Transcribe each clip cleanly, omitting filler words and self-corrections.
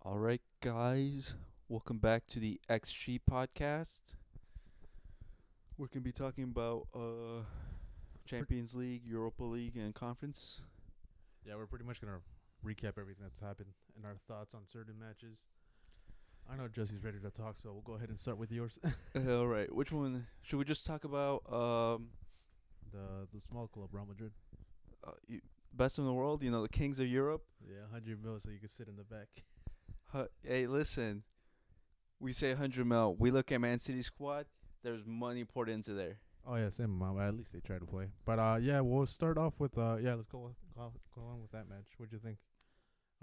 All right, guys. Welcome back to the XG podcast. We're going to be talking about Champions League, Europa League, and Conference. Yeah, we're pretty much gonna recap everything that's happened and our thoughts on certain matches. I know Jesse's ready to talk, so we'll go ahead and start with yours. All right. Which one? Should we just talk about the small club, Real Madrid. best in the world? The kings of Europe? Yeah, 100 mil, so you can sit in the back. Hey, listen. We say 100 mil. We look at Man City's squad. There's money poured into there. Oh yeah, same amount. At least they try to play. But yeah, we'll start off with let's go on with that match. What'd you think?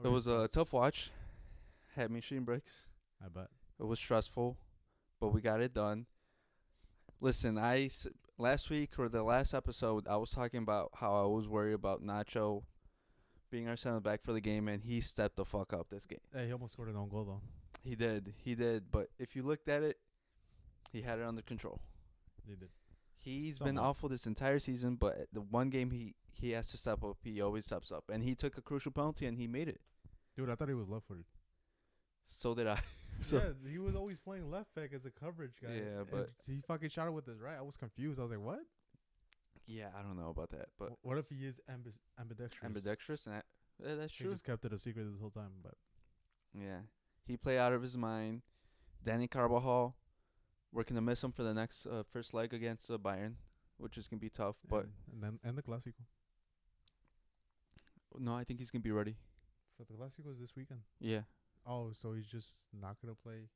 It was a tough watch. Had machine breaks. I bet. It was stressful, but we got it done. Listen, last week or the last episode, I was talking about how I was worried about Nacho being our center back for the game, and he stepped the fuck up this game. Hey, he almost scored an own goal though. He did. But if you looked at it, he had it under control. He did. He's been awful this entire season, but the one game he has to step up, he always steps up. And he took a crucial penalty, and he made it. Dude, I thought he was left-footed. So did I. Yeah, he was always playing left back as a coverage guy. Yeah, but he fucking shot it with his right. I was confused. I was like, what? yeah, I don't know about that. But What if he is ambidextrous? ambidextrous, and that's He true. just kept it a secret this whole time. But Yeah, he played out of his mind. Danny Carvajal, we're gonna miss him for the next first leg against Bayern, which is gonna be tough. But and the Clásico. no, I think he's gonna be ready. For the Clásico is this weekend. Yeah, Oh, so he's just not gonna play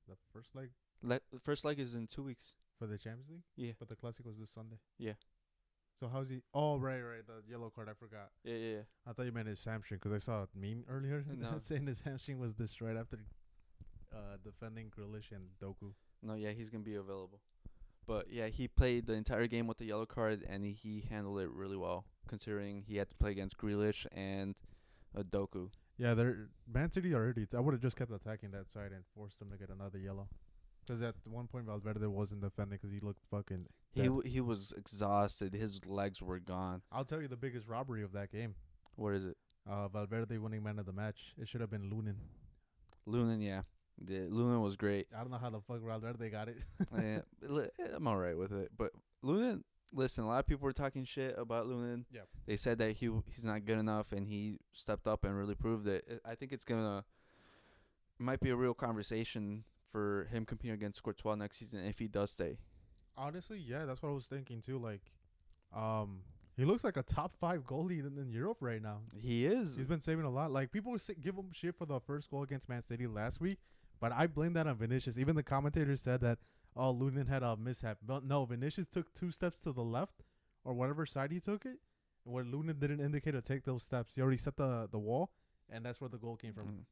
the first leg the first leg is in 2 weeks. for the Champions League. Yeah, But the Clásico is this Sunday. Yeah. So how's he? Oh, right. The yellow card. I forgot. yeah. I thought you meant his hamstring because I saw a meme earlier No. saying his hamstring was destroyed after defending Grealish and Doku. No, yeah, he's gonna be available. But yeah, he played the entire game with the yellow card, and he handled it really well, considering he had to play against Grealish and Doku. Yeah, they're Man City already. I would have just kept attacking that side and forced them to get another yellow. Because at one point Valverde wasn't defending because he looked fucking. He was exhausted. His legs were gone. I'll tell you the biggest robbery of that game. What is it? Valverde winning man of the match. It should have been Lunin. Lunin, yeah. Lunin was great. I don't know how the fuck Valverde got it. I'm all right with it. But Lunin, listen, a lot of people were talking shit about Lunin. Yeah. They said that he's not good enough, and he stepped up and really proved it. I think it might be a real conversation for him competing against Courtois next season if he does stay. Honestly, yeah, that's what I was thinking too. Like, he looks like a top 5 goalie in Europe right now. He is. He's been saving a lot. Like, people were give him shit for the first goal against Man City last week, but I blame that on Vinicius. Even the commentators said that, oh, Lunin had a mishap. But no, Vinicius took 2 steps to the left or whatever side he took it, where Lunin didn't indicate to take those steps. He already set the wall, and that's where the goal came from.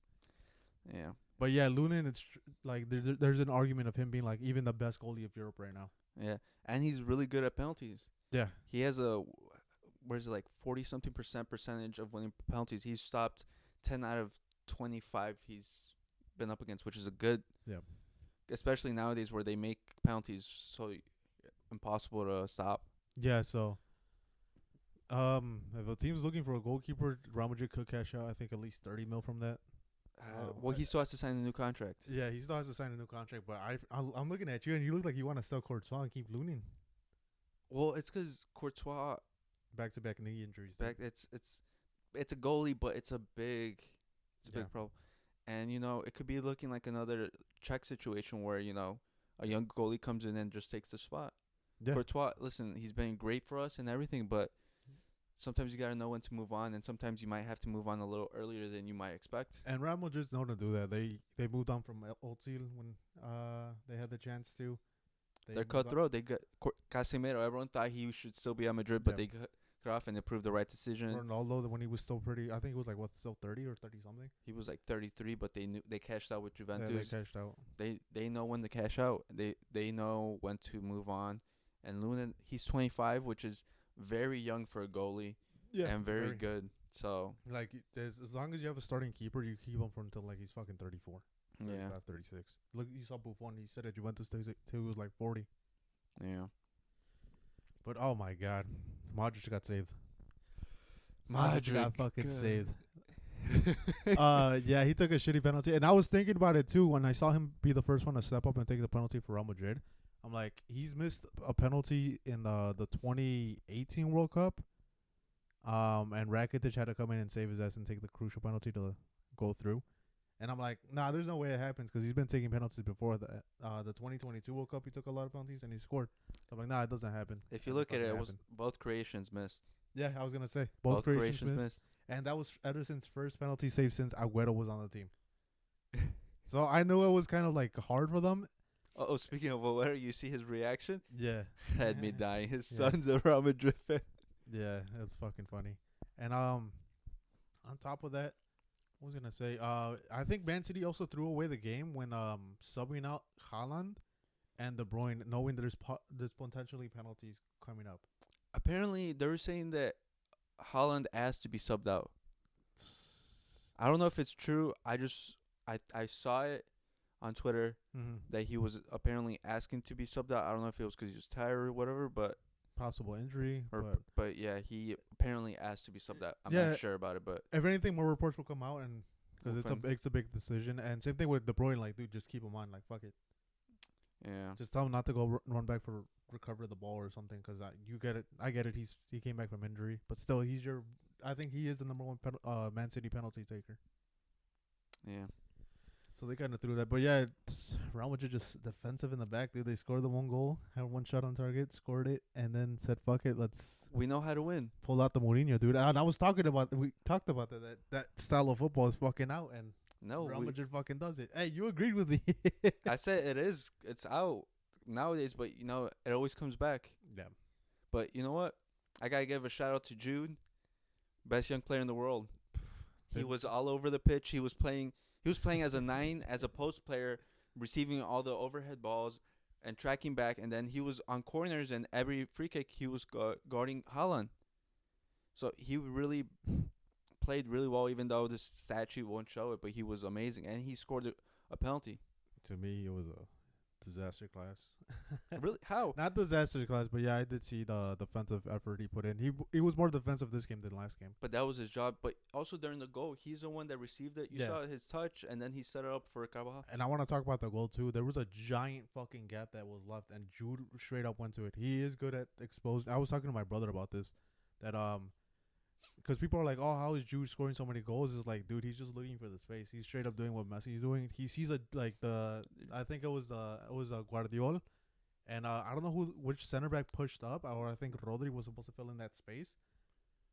Yeah. But yeah, Lunin, it's like there's an argument of him being like even the best goalie of Europe right now. Yeah. And he's really good at penalties. Yeah. He has 40-something percentage of winning penalties. He's stopped 10 out of 25 he's been up against, which is a good. Yeah. Especially nowadays where they make penalties so impossible to stop. Yeah, so if a team's looking for a goalkeeper, Real Madrid could cash out, I think, at least 30 mil from that. Well, he still has to sign a new contract. Yeah, he still has to sign a new contract, but I'm looking at you, and you look like you want to sell Courtois and keep Lunin. Well, it's because Courtois Back-to-back knee injuries. it's a goalie, but it's a big problem. And it could be looking like another Czech situation where a young goalie comes in and just takes the spot. Yeah. Courtois, listen, he's been great for us and everything, but sometimes you gotta know when to move on, and sometimes you might have to move on a little earlier than you might expect. And Real Madrid's known to do that. They moved on from Ozil when they had the chance to. They're cutthroat. They got Casemiro. Everyone thought he should still be at Madrid, but they cut off, and they proved the right decision. Ronaldo, when he was still pretty, I think he was still 30 or 30 something. He was like 33, but they cashed out with Juventus. Yeah, they cashed out. They know when to cash out. They know when to move on. And Lunin, he's 25, which is very young for a goalie. Yeah, and very good. So like, as long as you have a starting keeper, you keep him for until like he's fucking 34. Yeah. 36. Look, you saw Buffon. He said at Juventus till he was like 40. Yeah. But oh my God, Modric got saved. Modric got fucking saved. Yeah, he took a shitty penalty, and I was thinking about it too when I saw him be the first one to step up and take the penalty for Real Madrid. I'm like, he's missed a penalty in the 2018 World Cup. And Rakitic had to come in and save his ass and take the crucial penalty to go through. And I'm like, nah, there's no way it happens because he's been taking penalties before. The 2022 World Cup, he took a lot of penalties and he scored. So I'm like, nah, it doesn't happen. If you look at it, it was both creations missed. Yeah, I was gonna say both creations missed. And that was Ederson's first penalty save since Agüero was on the team. So I knew it was kind of like hard for them. Oh, speaking of Agüero, you see his reaction? Yeah. Had me dying. His son's a Real Madrid fan. Yeah, that's fucking funny. And on top of that, what was I gonna say? I think Man City also threw away the game when subbing out Haaland and De Bruyne, knowing there's potentially penalties coming up. Apparently, they were saying that Haaland asked to be subbed out. I don't know if it's true. I saw it on Twitter that he was apparently asking to be subbed out. I don't know if it was because he was tired or whatever, but possible injury. But yeah, he apparently asked to be subbed out. I'm not sure about it, but if anything, more reports will come out, and because it's a big decision. And same thing with De Bruyne. Like, dude, just keep him on. Like, fuck it. Yeah. Just tell him not to go run back for recover the ball or something. Because you get it. I get it. He came back from injury, but still, I think he is the number one Man City penalty taker. Yeah. So they kind of threw that. But yeah, Real Madrid just defensive in the back, dude. They scored the one goal, had one shot on target, scored it, and then said, fuck it, we know how to win. Pull out the Mourinho, dude. And we talked about that style of football is fucking out, and Real Madrid fucking does it. Hey, you agreed with me. I said it is. It's out nowadays, but, it always comes back. Yeah. But you know what? I got to give a shout out to Jude, best young player in the world. He was all over the pitch. He was playing as a 9, as a post player, receiving all the overhead balls and tracking back. And then he was on corners, and every free kick he was guarding Haaland. So he really played really well, even though this statue won't show it. But he was amazing, and he scored a penalty. To me, it was a disaster class. Really? How? Not disaster class, but yeah, I did see the defensive effort he put in. He was more defensive this game than last game. But that was his job. But also during the goal, he's the one that received it. You saw his touch, and then he set it up for Carvajal. And I want to talk about the goal too. There was a giant fucking gap that was left, and Jude straight up went to it. He is good at exposed. I was talking to my brother about this, that because people are like, oh, how is Jude scoring so many goals? It's like, dude, he's just looking for the space. He's straight up doing what Messi's doing. He sees I think it was Guardiola. And I don't know which center back pushed up, or I think Rodri was supposed to fill in that space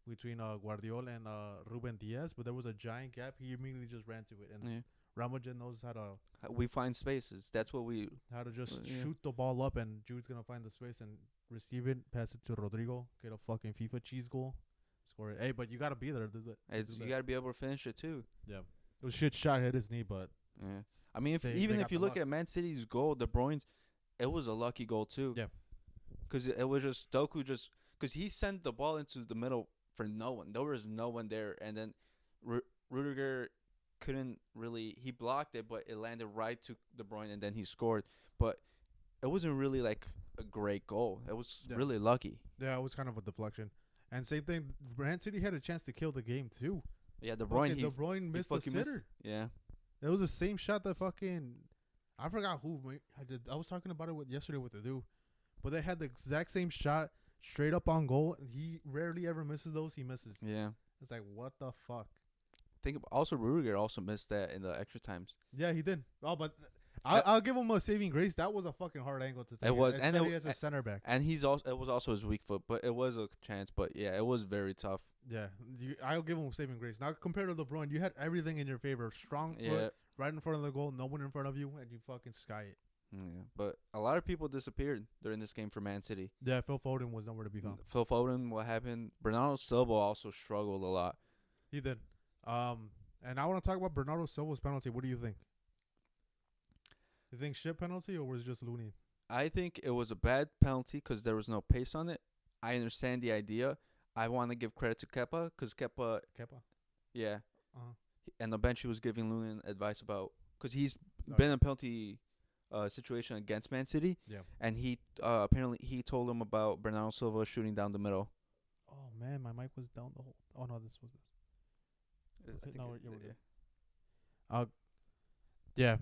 between Guardiola and Ruben Diaz, but there was a giant gap. He immediately just ran to it, and Real Madrid knows how to. We find spaces. That's what we. How to just shoot the ball up, and Jude's gonna find the space and receive it, pass it to Rodrigo, get a fucking FIFA cheese goal, score it. Hey, but you gotta be there. You gotta be able to finish it too. Yeah, it was shit shot, hit his knee, but yeah. I mean, if you look at Man City's goal, De Bruyne's. It was a lucky goal, too. Yeah. Because it was just Doku because he sent the ball into the middle for no one. There was no one there. And then Rudiger couldn't really, he blocked it, but it landed right to De Bruyne, and then he scored. But it wasn't really like a great goal. It was really lucky. Yeah, it was kind of a deflection. And same thing, Man City had a chance to kill the game, too. Yeah, De Bruyne, missed the sitter. Yeah. It was the same shot that fucking... I forgot who I did. I was talking about it yesterday with the dude, but they had the exact same shot straight up on goal. And he rarely ever misses those. He misses. Yeah, it's like, what the fuck. Also Rudiger also missed that in the extra times. Yeah, he did. Oh, but I'll give him a saving grace. That was a fucking hard angle to take. It was, and he has a center back. And it was also his weak foot, but it was a chance. But yeah, it was very tough. Yeah, I'll give him saving grace. Now compared to LeBron, you had everything in your favor. Strong foot. Right in front of the goal, no one in front of you, and you fucking sky it. Yeah, but a lot of people disappeared during this game for Man City. Yeah, Phil Foden was nowhere to be found. Phil Foden, what happened? Bernardo Silva also struggled a lot. He did. And I want to talk about Bernardo Silva's penalty. What do you think? You think shit penalty, or was it just loony? I think it was a bad penalty because there was no pace on it. I understand the idea. I want to give credit to Kepa because Kepa. Yeah. Uh-huh. And the bench, he was giving Lunin advice about because he's been in a penalty situation against Man City. Yeah. And he apparently he told him about Bernardo Silva shooting down the middle. Oh man, my mic was down the whole. Oh no, this was this. I think No, it- you were yeah. good. Uh, yeah,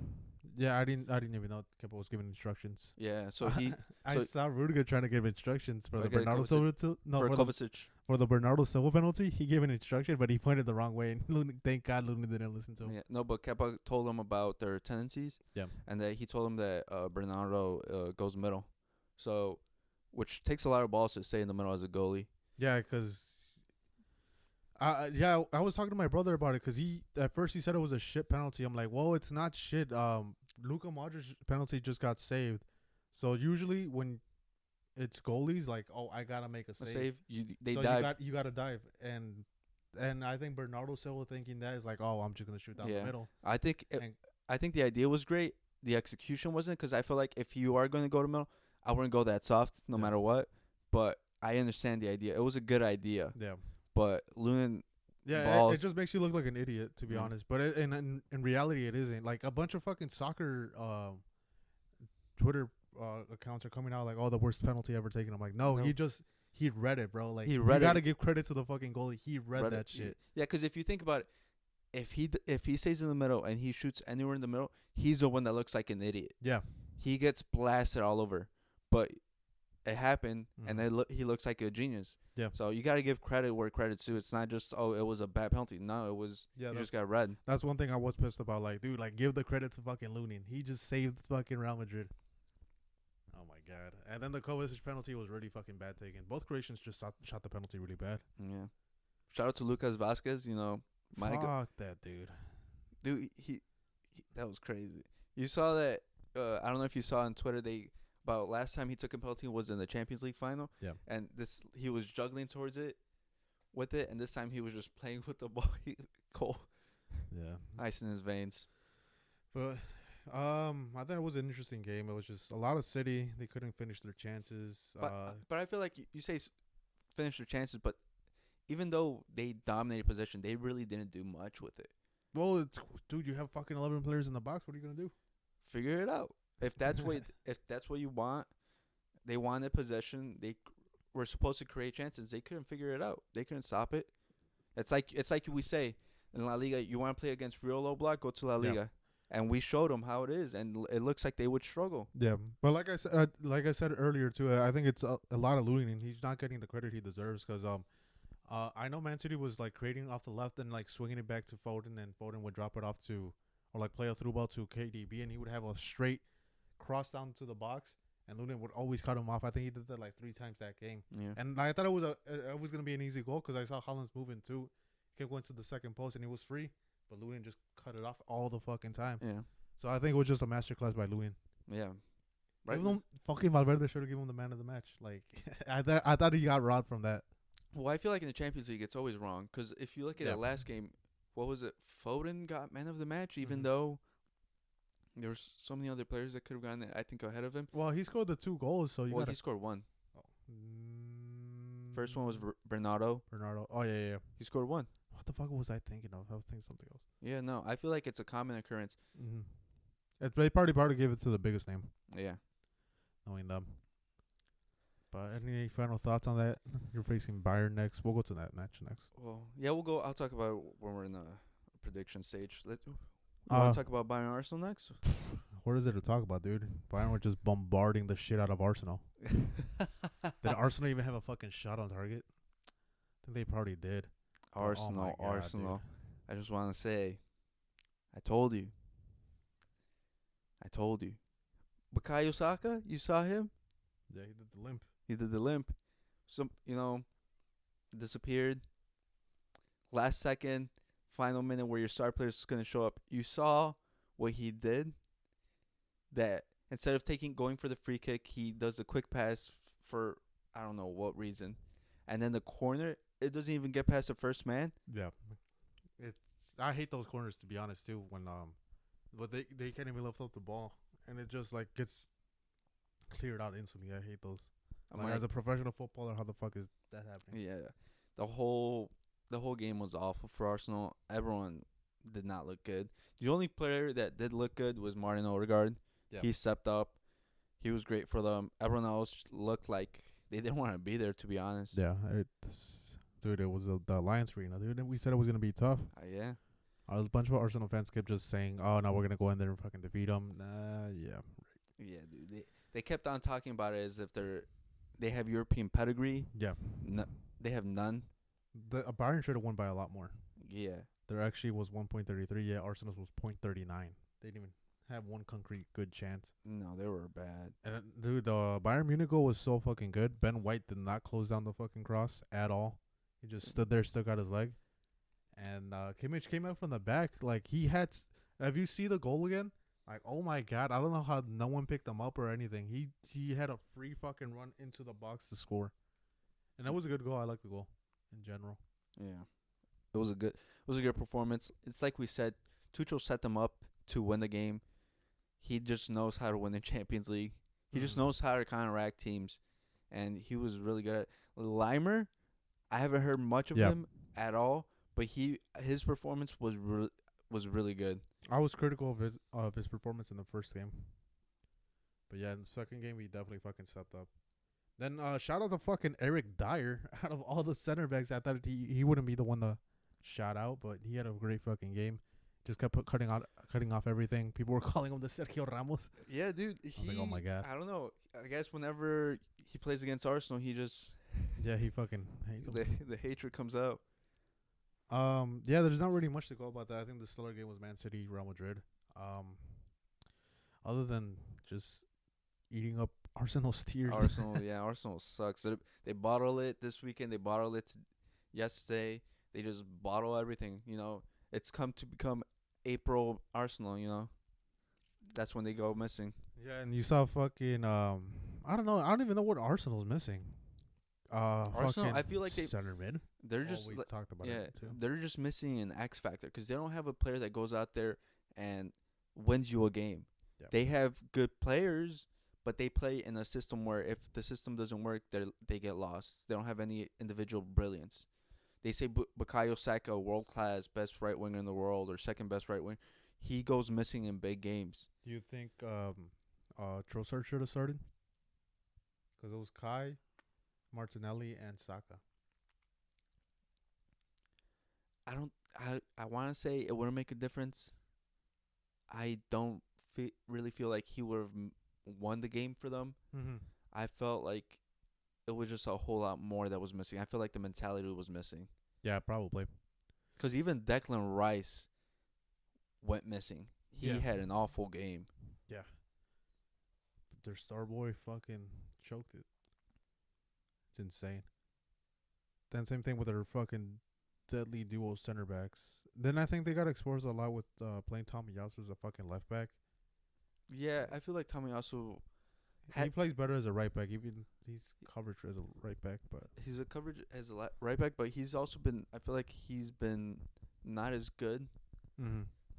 yeah. I didn't even know Kepa was giving instructions. Yeah. So he I so saw Rudiger trying to give instructions for the like a Bernardo Kovacic Silva. No, for Kovacic. for the Bernardo Silva penalty. He gave an instruction, but he pointed the wrong way, and thank God Luna didn't listen to him. Yeah. No, but Kepa told him about their tendencies, Yeah, and that he told him that Bernardo goes middle, so which takes a lot of balls to stay in the middle as a goalie. yeah, because I was talking to my brother about it because he at first he said it was a shit penalty. I'm like, well, it's not shit. Luka Modric penalty just got saved, so usually when it's goalies, like, oh, I gotta make a A save. save. They So dive. you gotta dive, and I think Bernardo Silva thinking that is like, oh, I'm just gonna shoot down the Yeah. middle. I think And I think the idea was great. The execution wasn't, because I feel like if you are going to go to middle, I wouldn't go that soft no Yeah. matter what. But I understand the idea. It was a good idea. yeah, But Lunin yeah, balls. it just makes you look like an idiot, to be Yeah. honest. But in reality, it isn't. Like a bunch of fucking soccer Twitter accounts are coming out like, oh, the worst penalty ever taken. I'm like, no, No. he read it, bro. Like He you read gotta it. give credit to the fucking goalie. He read that shit. Yeah, because if you think about it, if he stays in the middle and he shoots anywhere in the middle, he's the one that looks like an idiot. Yeah, He gets blasted all over. But it happened, and Mhm. he looks like a genius. Yeah. So you got to give credit where credit's due. It's not just, oh, it was a bad penalty. No, it was yeah. you just got red. That's one thing I was pissed about. Like, dude, like give the credit to fucking Lunin. He just saved fucking Real Madrid. Oh my god! And then the Kovacic penalty was really fucking bad taken. Both Croatians just shot the penalty really bad. Yeah. Shout out to Lucas Vasquez. You know, my Fuck that dude. dude, he that was crazy. You saw that? I don't know if you saw on Twitter. About last time he took a penalty was in the Champions League final. Yeah. And he was juggling towards it, with it, and this time he was just playing with the ball. Cold, Yeah. ice in his veins. But I thought it was an interesting game. It was just a lot of City. They couldn't finish their chances. But I feel like you say finish their chances, but even though they dominated possession, they really didn't do much with it. Well, dude, you have fucking 11 players in the box. What are you gonna do? Figure it out. If that's what you want, they wanted possession. They were supposed to create chances. They couldn't figure it out. They couldn't stop it. It's like we say in La Liga, you want to play against real low block, go to La Yeah. Liga, and we showed them how it is, and it looks like they would struggle. Yeah, but like I said earlier too, I think it's a lot of looting, and he's not getting the credit he deserves. Because I know Man City was like creating off the left and like swinging it back to Foden, and Foden would drop it off to, or like play a through ball to KDB, and he would have a straight cross down to the box, and Lunin would always cut him off. I think he did that like 3 times that game, Yeah. and I thought it was gonna be an easy goal because I saw Holland's moving too. He kept going to the second post, and he was free, but Lunin just cut it off all the fucking time. Yeah. So I think it was just a masterclass by Lunin. Yeah. Right. Even though fucking Valverde should have given him the man of the match. Like, I thought he got robbed from that. Well, I feel like in the Champions League, it's always wrong. Because if you look at Yeah. it last game, what was it? Foden got man of the match, even Mhm. though there was so many other players that could have gone, I think, ahead of him. Well, he scored the 2 goals, so you Well, got he scored one. Mm, First one was Bernardo. Bernardo. Oh yeah. He scored one. What the fuck was I thinking of? I was thinking something else. Yeah, no, I feel like it's a common occurrence. Mm-hmm. They probably gave it to the biggest name, Yeah. knowing them. But any final thoughts on that? You're facing Bayern next. We'll go to that match next. Well, yeah, we'll go. I'll talk about it when we're in the prediction stage. You Uh, want to talk about Bayern Arsenal next? What is there to talk about, dude? Bayern were just bombarding the shit out of Arsenal. Did Arsenal even have a fucking shot on target? I think they probably did. Arsenal, Oh my God, Arsenal. I just want to say, I told you. Bukayo Saka, you saw him? Yeah, he did the limp. He did the limp. Disappeared. Last second, final minute where your star player is going to show up. You saw what he did? That instead of going for the free kick, he does a quick pass for I don't know what reason. And then the corner, it doesn't even get past the first man. Yeah, I hate those corners, to be honest too. When but they can't even lift up the ball, and it just like gets cleared out instantly. I hate those. Like, as a professional footballer, how the fuck is that happening? Yeah, the whole game was awful for Arsenal. Everyone did not look good. The only player that did look good was Martin Odegaard. Yeah. He stepped up. He was great for them. Everyone else looked like they didn't want to be there, to be honest. Yeah, Dude, it was the Alliance Arena. Dude, we said it was gonna be tough. Yeah. A bunch of Arsenal fans kept just saying, "Oh, no, we're gonna go in there and fucking defeat them." Yeah. Yeah, dude. They kept on talking about it as if they have European pedigree. Yeah. No, they have none. The Bayern should have won by a lot more. Yeah. There actually was 1.33. Yeah, Arsenal's was 0.39. They didn't even have one concrete good chance. No, they were bad. And dude, the Bayern Munich goal was so fucking good. Ben White did not close down the fucking cross at all. He just stood there, stuck out his leg. And Kimmich came out from the back. Like, he had... Have you seen the goal again? Like, oh my God. I don't know how no one picked him up or anything. He had a free fucking run into the box to score. And that was a good goal. I like the goal in general. Yeah. It was a good performance. It's like we said, Tuchel set them up to win the game. He just knows how to win the Champions League. He just knows how to counteract teams, and he was really good at it. Limer, I haven't heard much of him at all, but his performance was really good. I was critical of his performance in the first game. But yeah, in the second game, he definitely fucking stepped up. Then shout out to fucking Eric Dyer. Out of all the center backs, I thought he wouldn't be the one to shout out, but he had a great fucking game. Just kept cutting off everything. People were calling him the Sergio Ramos. Yeah, dude. I was like, oh my God. I don't know. I guess whenever he plays against Arsenal, he just he fucking hates him. the hatred comes out. Yeah, there's not really much to go about that. I think the stellar game was Man City, Real Madrid. Other than just eating up Arsenal's tears. Arsenal sucks. They bottle it this weekend. They bottle it yesterday. They just bottle everything. You know, it's come to become April Arsenal. You know, that's when they go missing. Yeah, and you saw fucking I don't know. I don't even know what Arsenal's missing. Arsenal, I feel like center mid. They're just we talked about it too. They're just missing an X factor because they don't have a player that goes out there and wins you a game. Yeah. They have good players, but they play in a system where if the system doesn't work, they get lost. They don't have any individual brilliance. They say Bukayo Saka, world class, best right winger in the world, or second best right wing. He goes missing in big games. Do you think Trossard should have started? Because it was Kai, Martinelli, and Saka. I want to say it wouldn't make a difference. I don't really feel like he would have won the game for them. Mm-hmm. I felt like it was just a whole lot more that was missing. I feel like the mentality was missing. Yeah, probably. Because even Declan Rice went missing. He had an awful game. Yeah. But their star boy fucking choked it. It's insane. Then same thing with their fucking deadly duo center backs. Then I think they got exposed a lot with playing Tommy Yasu as a fucking left back. Yeah, I feel like Tommy Yasu... He plays better as a right back. Even he's coverage as a right back, but he's a coverage as a right back. But he's also been. I feel like he's been not as good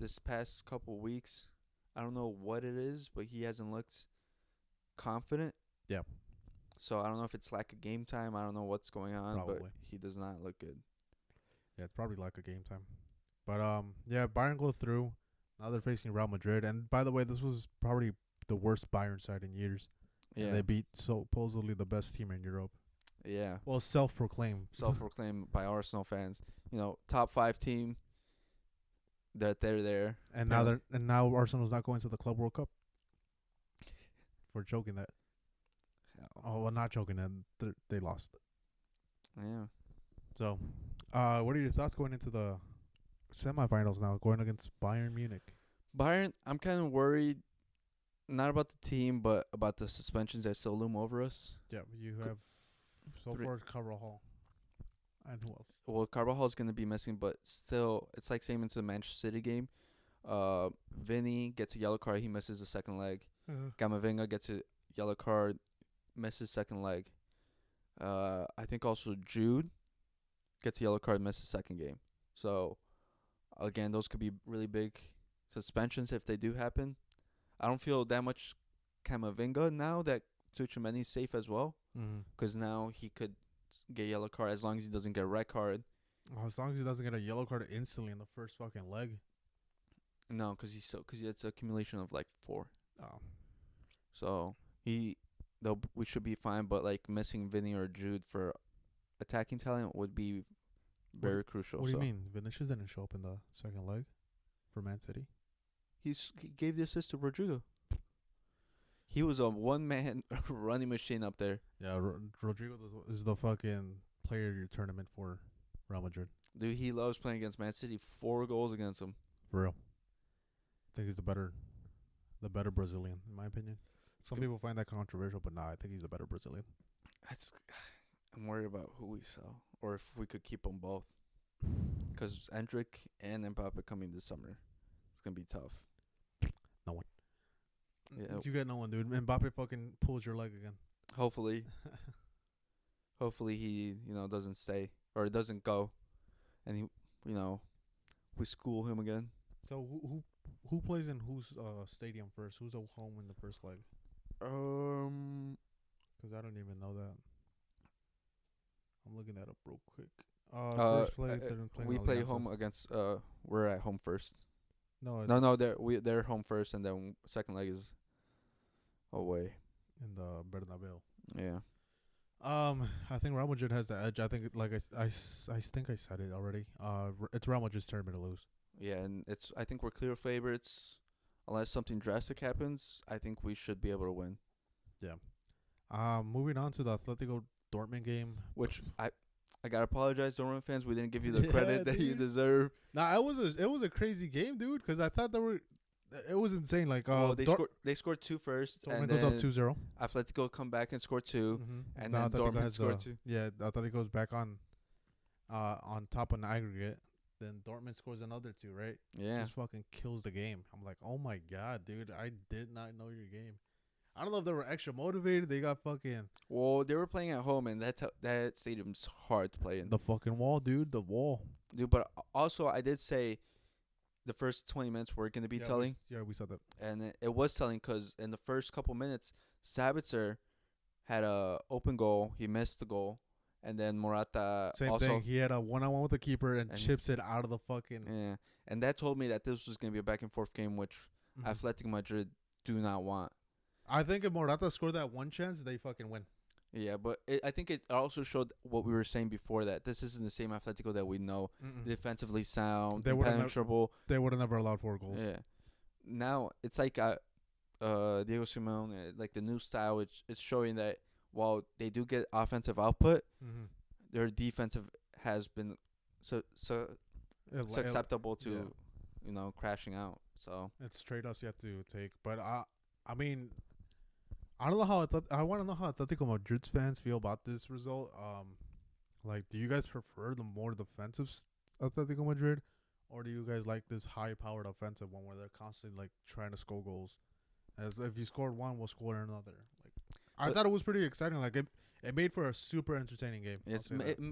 this past couple weeks. I don't know what it is, but he hasn't looked confident. Yeah. So I don't know if it's lack of game time. I don't know what's going on, Probably. but he does not look good. Yeah, it's probably lack of game time. But yeah, Bayern go through. Now they're facing Real Madrid, and by the way, this was probably the worst Bayern side in years. Yeah. And they beat supposedly the best team in Europe. Yeah. Well, self-proclaimed. Self-proclaimed by Arsenal fans. You know, top 5 team. They're there. And now Arsenal's not going to the Club World Cup. For joking that. Oh, well, not joking that. They lost. Yeah. So, what are your thoughts going into the semifinals now, going against Bayern Munich? Bayern, I'm kind of worried. Not about the team, but about the suspensions that still loom over us. Yeah, you have so far Carvajal. And who else? Well, Carvajal's going to be missing, but still, it's like same into the Manchester City game. Vinny gets a yellow card. He misses the second leg. Camavinga gets a yellow card, misses second leg. I think also Jude gets a yellow card, misses second game. So, again, those could be really big suspensions if they do happen. I don't feel that much Camavinga now that Tchouaméni's safe as well. Because now he could get a yellow card as long as he doesn't get a red card. Oh, as long as he doesn't get a yellow card instantly in the first fucking leg. No, because it's an accumulation of like 4. Oh. So we should be fine. But like missing Vinny or Jude for attacking talent would be Very crucial. What do you So mean? Vinicius didn't show up in the second leg for Man City. he gave the assist to Rodrigo. He was a one-man running machine up there. Yeah, Rodrigo is the fucking player of your tournament for Real Madrid. Dude, he loves playing against Man City. 4 goals against him. For real. I think he's the better Brazilian, in my opinion. Some people find that controversial, but nah, I think he's a better Brazilian. I'm worried about who we sell, or if we could keep them both. Because Endrick and Mbappe coming this summer. It's going to be tough. No one. Yeah. You got no one, dude. Mbappe fucking pulls your leg again. Hopefully. Hopefully he, doesn't stay or doesn't go, and he, we school him again. So who plays in whose stadium first? Who's at home in the first leg? Because I don't even know that. I'm looking that up real quick. First play, we play home against. We're at home first. No, they're home first, and then second leg is away in the Bernabeu. Yeah. I think Real Madrid has the edge. I think, like I think I said it already. It's Real Madrid's tournament to lose. Yeah, and I think we're clear favorites. Unless something drastic happens, I think we should be able to win. Yeah. Moving on to the Atletico Dortmund game, which I gotta apologize, Dortmund fans. We didn't give you the credit that you deserve. Nah, it was a crazy game, dude. Because I thought it was insane. Like, they scored 2 first, Dortmund and goes then up 2-0. Atletico come back and score 2, and now then Dortmund scored 2. Yeah, Atletico goes back on top on the aggregate. Then Dortmund scores another 2, right? Yeah, just fucking kills the game. I'm like, oh my god, dude, I did not know your game. I don't know if they were extra motivated. They got fucking. Well, they were playing at home, and that stadium's hard to play in. The fucking wall, dude. The wall. Dude, but also I did say the first 20 minutes were going to be telling. We saw that. And it was telling because in the first couple minutes, Sabitzer had a open goal. He missed the goal. And then Morata Same also thing. He had a one-on-one with the keeper and chips it out of the fucking. Yeah. And that told me that this was going to be a back-and-forth game, which Athletic Madrid do not want. I think if Morata scored that one chance, they fucking win. Yeah, but I think it also showed what we were saying before, that this isn't the same Atletico that we know. Defensively sound, impenetrable. They would have never allowed 4 goals. Yeah. Now, it's like Diego Simeone, like the new style, it's showing that while they do get offensive output, their defensive has been susceptible to, crashing out. So it's trade-offs you have to take. But, I mean, I don't know how I want to know how Atletico Madrid's fans feel about this result. Like, do you guys prefer the more defensive Atletico Madrid, or do you guys like this high-powered offensive one where they're constantly like trying to score goals? As if you scored one, we'll score another. Like, I thought it was pretty exciting. Like, it made for a super entertaining game. Yes,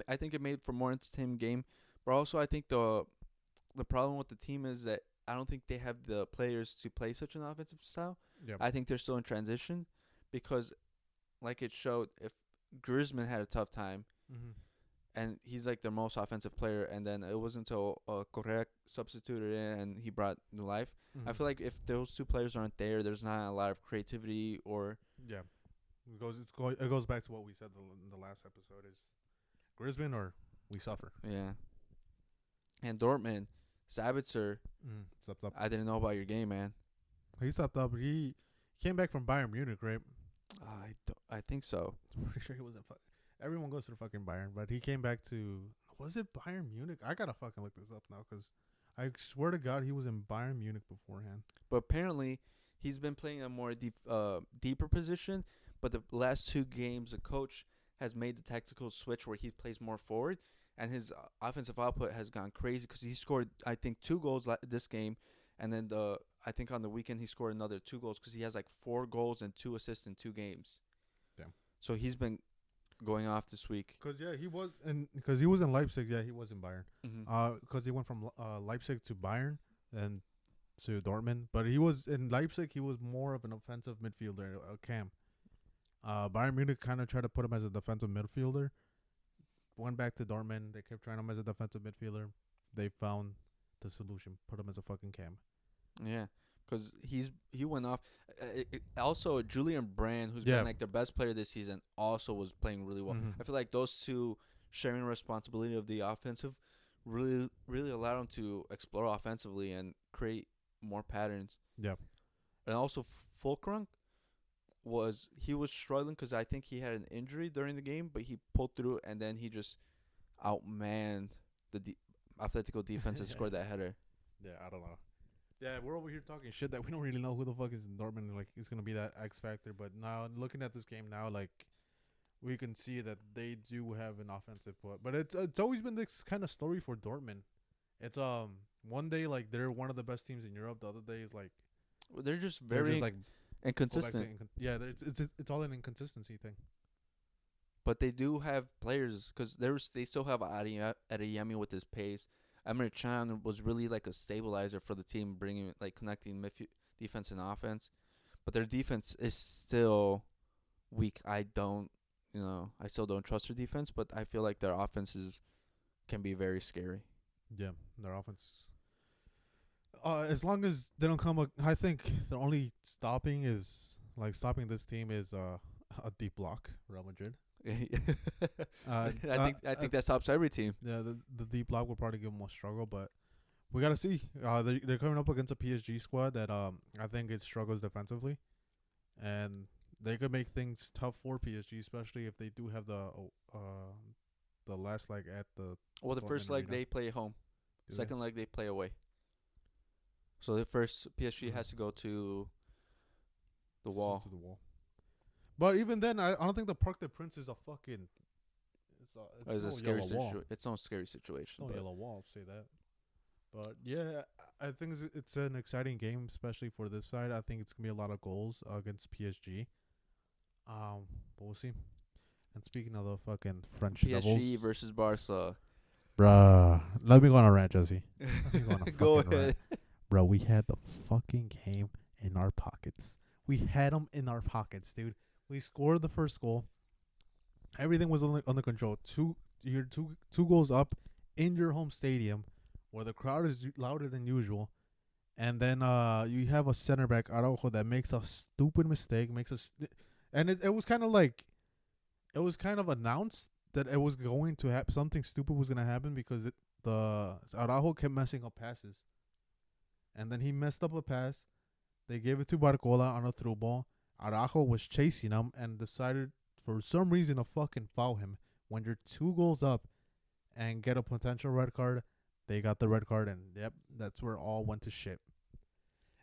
I think it made for a more entertaining game, but also I think the problem with the team is that I don't think they have the players to play such an offensive style. Yeah. I think they're still in transition. Because, like it showed, if Griezmann had a tough time, and he's like the most offensive player, and then it wasn't until Correa substituted in and he brought new life. I feel like if those 2 players aren't there, there's not a lot of creativity or. Yeah, it goes back to what we said in the last episode: is Griezmann or we suffer. Yeah. And Dortmund, Sabitzer. Stepped up. I didn't know about your game, man. He stepped up. He came back from Bayern Munich, right? I think so. I'm pretty sure he wasn't. Everyone goes to the fucking Bayern, but he came back to. Was it Bayern Munich? I gotta fucking look this up now, because I swear to God he was in Bayern Munich beforehand. But apparently, he's been playing a more deeper position. But the last 2 games, the coach has made the tactical switch where he plays more forward, and his offensive output has gone crazy because he scored, I think, 2 goals this game, and then I think on the weekend he scored another 2 goals because he has like 4 goals and 2 assists in 2 games. Damn. So he's been going off this week. Because he was in Leipzig. Yeah, he was in Bayern. Because he went from Leipzig to Bayern and to Dortmund. But he was in Leipzig. He was more of an offensive midfielder, a cam. Bayern Munich kind of tried to put him as a defensive midfielder. Went back to Dortmund. They kept trying him as a defensive midfielder. They found the solution. Put him as a fucking cam. Yeah, because he went off. Also, Julian Brand, who's been like their best player this season, also was playing really well. I feel like those 2 sharing responsibility of the offensive really allowed him to explore offensively and create more patterns. Yeah. And also, Fulkrug he was struggling because I think he had an injury during the game, but he pulled through and then he just outmanned the Atletico defense and scored that header. Yeah, I don't know. Yeah, we're over here talking shit that we don't really know who the fuck is in Dortmund. Like, it's gonna be that X factor. But now, looking at this game now, like, we can see that they do have an offensive foot. But it's always been this kind of story for Dortmund. It's one day like they're one of the best teams in Europe. The other day is like They're just they're very just like inconsistent. yeah. It's all an inconsistency thing. But they do have players because they still have Adeyemi with his pace. Emre Can was really like a stabilizer for the team, bringing like connecting defense and offense. But their defense is still weak. I still don't trust their defense, but I feel like their offenses can be very scary. Yeah, their offense. As long as they don't come, I think the only stopping this team is a deep block. Real Madrid. I think that stops every team. Yeah, the deep block will probably give them a struggle, but we gotta see. They're coming up against a PSG squad that I think it struggles defensively, and they could make things tough for PSG, especially if they do have the last leg at the. Well, the first leg they play home, second leg they play away. So the first PSG has to go to the wall. To the wall. But even then, I don't think the Parc des Princes is a fucking. It's a scary situation. It's no scary situation. No yellow wall. Say that. But yeah, I think it's an exciting game, especially for this side. I think it's gonna be a lot of goals against PSG. But we'll see. And speaking of the fucking French PSG Devils, versus Barca. bruh, let me go on a rant, Jesse. Go ahead. Bro, we had the fucking game in our pockets. We had them in our pockets, dude. We scored the first goal. Everything was under control. You're two goals up in your home stadium, where the crowd is louder than usual, and then you have a center back Araujo that makes a stupid mistake. And it was kind of like, it was kind of announced that it was going to happen. Something stupid was gonna happen because Araujo kept messing up passes, and then he messed up a pass. They gave it to Barcola on a through ball. Araujo was chasing him and decided for some reason to fucking foul him. When you're 2 goals up and get a potential red card, they got the red card, and yep, that's where all went to shit.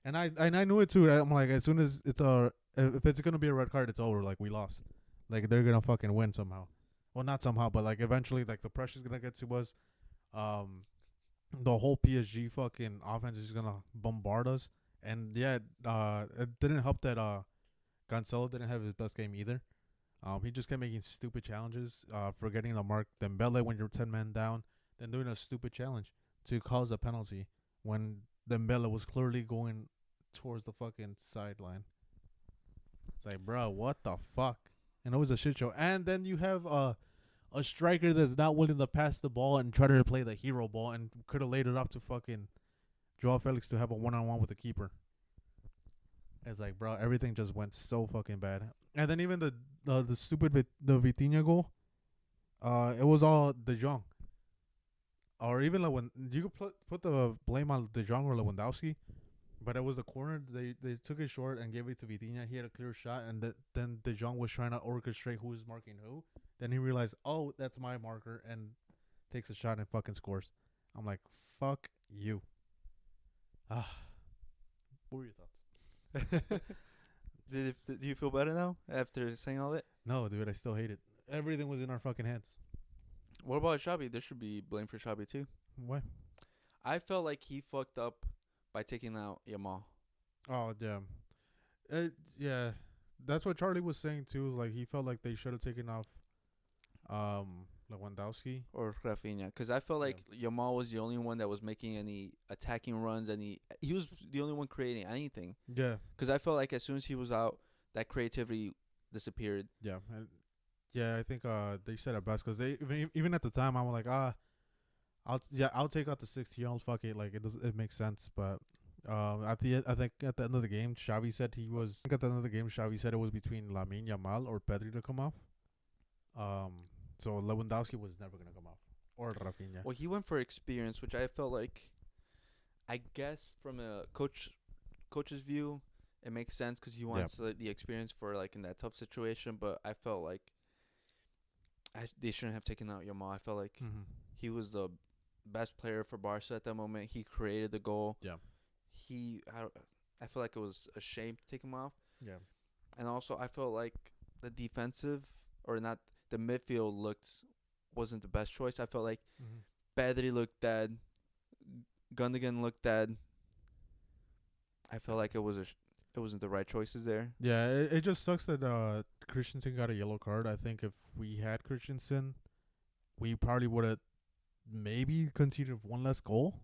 And I knew it too. I'm like, as soon as if it's gonna be a red card, it's over. Like, we lost. Like, they're gonna fucking win somehow. Well, not somehow, but like eventually, like the pressure's gonna get to us. The whole PSG fucking offense is gonna bombard us. And yeah, it didn't help that Cancelo didn't have his best game either. He just kept making stupid challenges, forgetting to mark Dembele when you're 10 men down, then doing a stupid challenge to cause a penalty when Dembele was clearly going towards the fucking sideline. It's like, bro, what the fuck? And it was a shit show. And then you have a striker that's not willing to pass the ball and try to play the hero ball and could have laid it off to fucking Joao Felix to have a one-on-one with the keeper. It's like, bro, everything just went so fucking bad. And then even the stupid the Vitinha goal, it was all De Jong. Or even like when you could put the blame on De Jong or Lewandowski, but it was the corner. They took it short and gave it to Vitinha. He had a clear shot, and then De Jong was trying to orchestrate who was marking who. Then he realized, oh, that's my marker, and takes a shot and fucking scores. I'm like, fuck you. What were your thoughts? Do you feel better now after saying all that? No, dude, I still hate it. Everything was in our fucking hands. What about Xabi? There should be blame for Xabi too. Why? I felt like he fucked up by taking out Yamal. Oh, damn. Yeah, that's what Charlie was saying too. Like, he felt like they should have taken off Lewandowski or Rafinha, because I felt like Yamal was the only one that was making any attacking runs, he was the only one creating anything. Yeah, because I felt like as soon as he was out, that creativity disappeared. Yeah, I think they said it best because they even at the time I was like, I'll take out the 16-year-olds. Fuck it, like it makes sense. But I think at the end of the game, Xavi said it was between Lamine Yamal or Pedri to come off. So Lewandowski was never gonna come off. or Rafinha. Well, he went for experience, which I felt like, I guess from a coach's view, it makes sense because he Yeah. wants the experience for like in that tough situation. But I felt like they shouldn't have taken out Yamal. I felt like Mm-hmm. he was the best player for Barca at that moment. He created the goal. Yeah. I feel like it was a shame to take him off. Yeah. And also I felt like the defensive or not the midfield wasn't the best choice. I felt like Mm-hmm. Pedri looked dead. Gundogan looked dead. I felt like it wasn't the right choices there. Yeah, it just sucks that Christensen got a yellow card. I think if we had Christensen, we probably would have maybe conceded one less goal.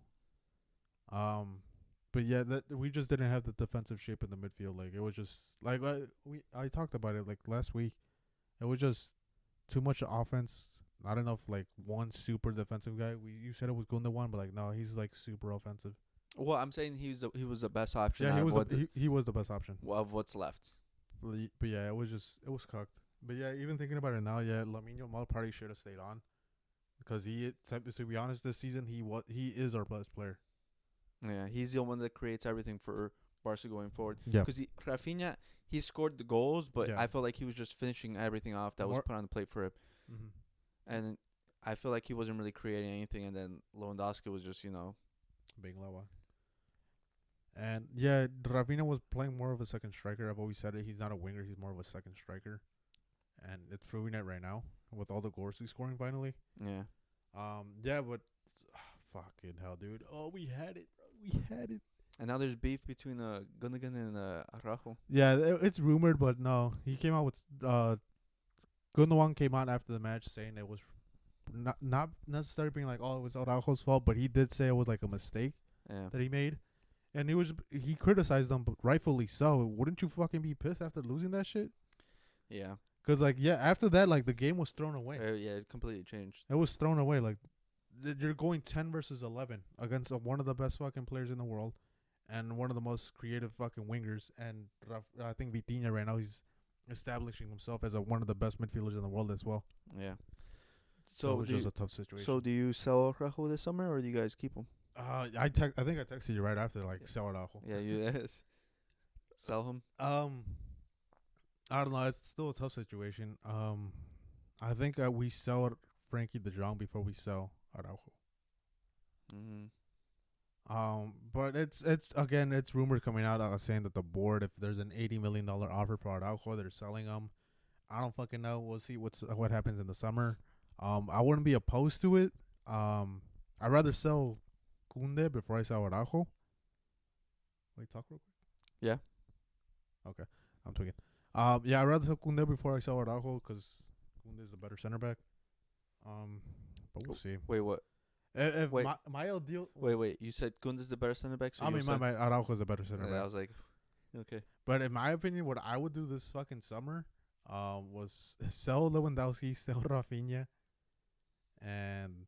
But yeah, that we just didn't have the defensive shape in the midfield. Like it was just like I talked about it like last week. It was just too much offense, not enough like one super defensive guy. You said it was Gundogan, but like no, he's like super offensive. Well, I'm saying he was the best option Yeah, out he of was what he was the best option. of what's left. But yeah, it was cocked. But yeah, even thinking about it now, yeah, Lamine Yamal probably should have stayed on because to be honest, this season he is our best player. Yeah, he's the one that creates everything for Barca going forward. Yeah, Because Rafinha, he scored the goals, but Yeah. I felt like he was just finishing everything off that was More- put on the plate for him. mm-hmm. And I feel like he wasn't really creating anything. And then Lewandowski was just, Being Lawa. And yeah, Rafinha was playing more of a second striker. I've always said it. He's not a winger. He's more of a second striker, and it's proving it right now with all the goals he's scoring finally. yeah. Yeah, but fucking hell, dude. Oh, we had it, bro. We had it. And now there's beef between Gundogan and Araujo. Yeah, it's rumored, but no. He came out with Gundogan came out after the match saying it was not necessarily being like, oh, it was Araujo's fault, but he did say it was like a mistake Yeah. that he made. And he criticized them, but rightfully so. Wouldn't you fucking be pissed after losing that shit? Yeah. Cause like yeah, after that like the game was thrown away. Yeah, it completely changed. It was thrown away. Like you're going 10 versus 11 against one of the best fucking players in the world, and one of the most creative fucking wingers. And I think Vitinha right now he's establishing himself as one of the best midfielders in the world as well. Yeah. So it So was just a tough situation. do you sell Araujo this summer or do you guys keep him? I think I texted you right after like sell Araujo. Yeah, you yes. Sell him. I don't know. It's still a tough situation. I think we sell Frankie De Jong before we sell Araujo. But it's again it's rumors coming out saying that the board, if there's an $80 million offer for Araujo, they're selling him. I don't fucking know. We'll see what happens in the summer. I wouldn't be opposed to it. I'd rather sell Kunde before I sell Araujo. Wait, talk real quick. Yeah. Okay, I'm tweaking. Yeah, I'd rather sell Kunde before I sell Araujo because Kunde is the better center back. But we'll see. Wait, what? If Wait. my ideal, Wait. You said Kunda's the better center back. So I mean, my Araujo is a better center I back. was like, okay. But in my opinion, what I would do this fucking summer, was sell Lewandowski, sell Rafinha, and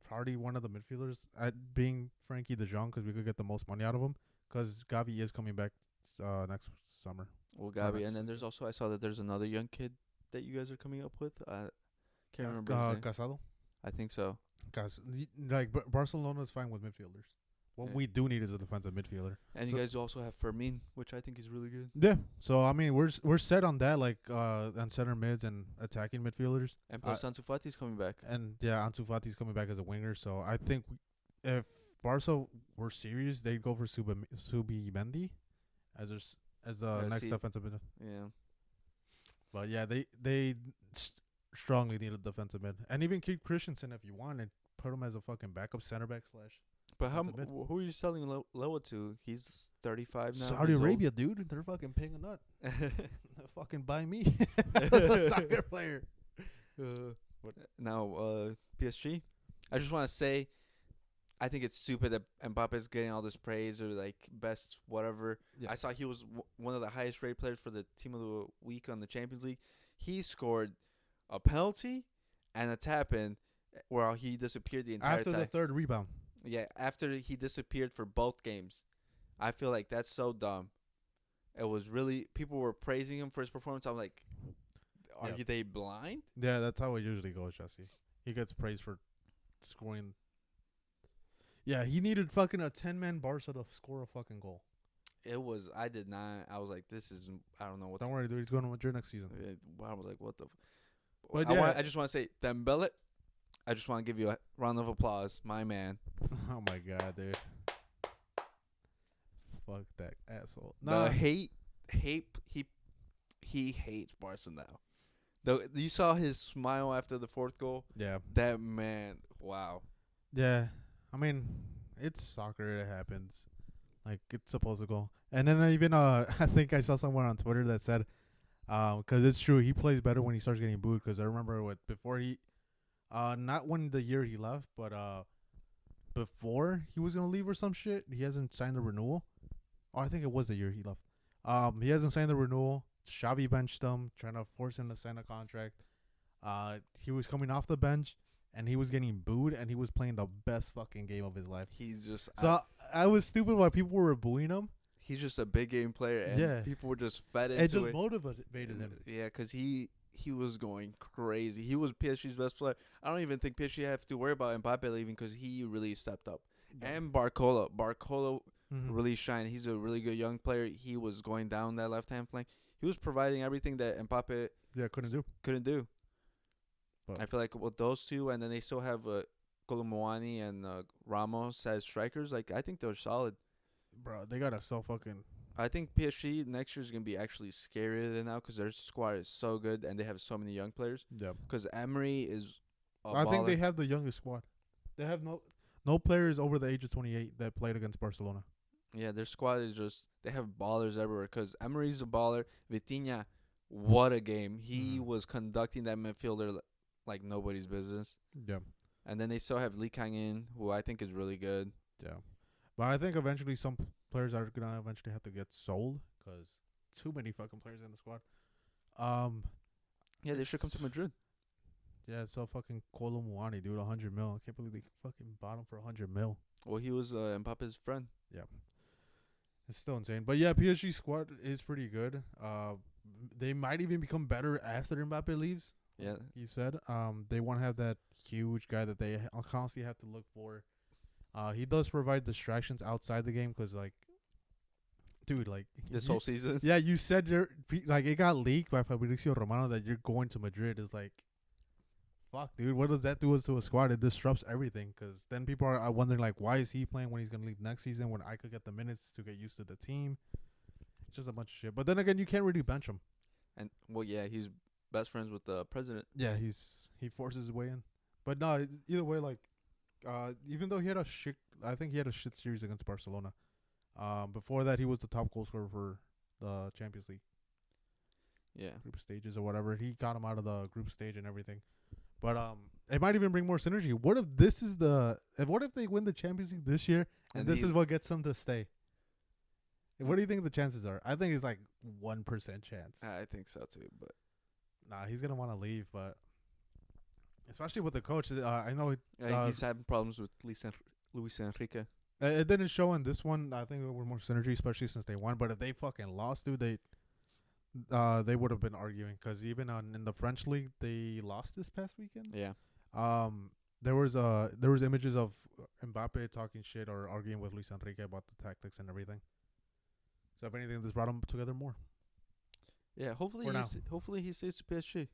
probably one of the midfielders at being Frankie De Jong because we could get the most money out of him because Gavi is coming back next summer. Well, Gabi, and then there's also I saw that there's another young kid that you guys are coming up with. Can't remember his name. Casado. I think so. Guys, like Barcelona is fine with midfielders. What Yeah. we do need is a defensive midfielder. And So- you guys also have Fermin, which I think is really good. Yeah. So I mean, we're set on that, like on center mids and attacking midfielders. And plus, Ansu Fati's coming back. And yeah, Ansu Fati's coming back as a winger. So I think if Barca were serious, they'd go for Subimendi as the Yeah, next see- defensive mid. Yeah. But yeah, they strongly need a defensive mid, and even keep Christensen if you want and put him as a fucking backup center back slash. But That's a bit. who are you selling Lewa to? He's 35 now. Saudi years old. Arabia, dude, they're fucking paying a nut. Fucking buy me as a soccer player. Now, PSG. I just want to say, I think it's stupid that Mbappe's getting all this praise or like best whatever. Yeah. I saw he was one of the highest rated players for the team of the week on the Champions League. He scored a penalty and a tap in where he disappeared the entire After time. the third rebound. Yeah, after he disappeared for both games. I feel like that's so dumb. It was really people were praising him for his performance. I'm like, are Yeah. they blind? Yeah, that's how it usually goes, Jesse. He gets praised for scoring. Yeah, he needed fucking a 10-man Barca to score a fucking goal. It was. I did not. I was like, this is. I don't know what. Don't worry, dude. He's going to Madrid next season. I was like, what the. But I just want to say, Dembele. I just want to give you a round of applause, my man. Oh my god, dude. Fuck that asshole. The hate. He hates Barca now. You saw his smile after the fourth goal. Yeah. That man. Wow. Yeah. I mean, it's soccer. It happens. Like, it's supposed to go. And then I think I saw somewhere on Twitter that said, because it's true, he plays better when he starts getting booed. Because I remember before he, not when the year he left, but before he was gonna leave or some shit, he hasn't signed the renewal. Oh, I think it was the year he left. He hasn't signed the renewal. Xavi benched him, trying to force him to sign a contract. He was coming off the bench, and he was getting booed, and he was playing the best fucking game of his life. He's just. So I was stupid why people were booing him. He's just a big game player, and people were just fed into it. Just it. Motivated him. Yeah, because he was going crazy. He was PSG's best player. I don't even think PSG have to worry about Mbappe leaving because he really stepped up. Yeah. And Barcola really shined. He's a really good young player. He was going down that left-hand flank. He was providing everything that Mbappe couldn't do. But I feel like with those two, and then they still have Colomboani and Ramos as strikers. Like, I think they're solid. Bro, they got so fucking. I think PSG next year is gonna be actually scarier than now because their squad is so good and they have so many young players. Yeah. Because Emery is. I think they have the youngest squad. They have no players over the age of 28 that played against Barcelona. Yeah, their squad is just. They have ballers everywhere because Emery's a baller. Vitinha, what a game! He was conducting that midfielder like nobody's business. Yeah. And then they still have Lee Kang-in, who I think is really good. Yeah. But I think eventually some players are going to eventually have to get sold because too many fucking players in the squad. Yeah, they should come to Madrid. Yeah, so fucking Colomboani, dude, 100 mil. I can't believe they fucking bought him for 100 mil. Well, he was Mbappe's friend. Yeah. It's still insane. But yeah, PSG squad is pretty good. They might even become better after Mbappe leaves. Yeah. He said. They want to have that huge guy that they constantly have to look for. He does provide distractions outside the game because, like, dude, like this whole season. Yeah, you said it got leaked by Fabrizio Romano that you're going to Madrid. Is like, fuck, dude. What does that do to a squad? It disrupts everything because then people are wondering like, why is he playing when he's gonna leave next season when I could get the minutes to get used to the team? It's just a bunch of shit. But then again, you can't really bench him. And well, yeah, he's best friends with the president. Yeah, he forces his way in. But no, either way, like. Even though he had I think he had a shit series against Barcelona. Before that, he was the top goal scorer for the Champions League. Yeah. Group stages or whatever. He got him out of the group stage and everything. But it might even bring more synergy. What if what if they win the Champions League this year and this is what gets them to stay? What do you think the chances are? I think it's like 1% chance. I think so too, but nah, he's gonna want to leave, but. Especially with the coach, I know he's having problems with Luis Enrique. It didn't show in this one. I think there were more synergy, especially since they won. But if they fucking lost, dude, they would have been arguing because even in the French league, they lost this past weekend. Yeah. There was images of Mbappe talking shit or arguing with Luis Enrique about the tactics and everything. So if anything, this brought them together more. Yeah. Hopefully he stays to PSG.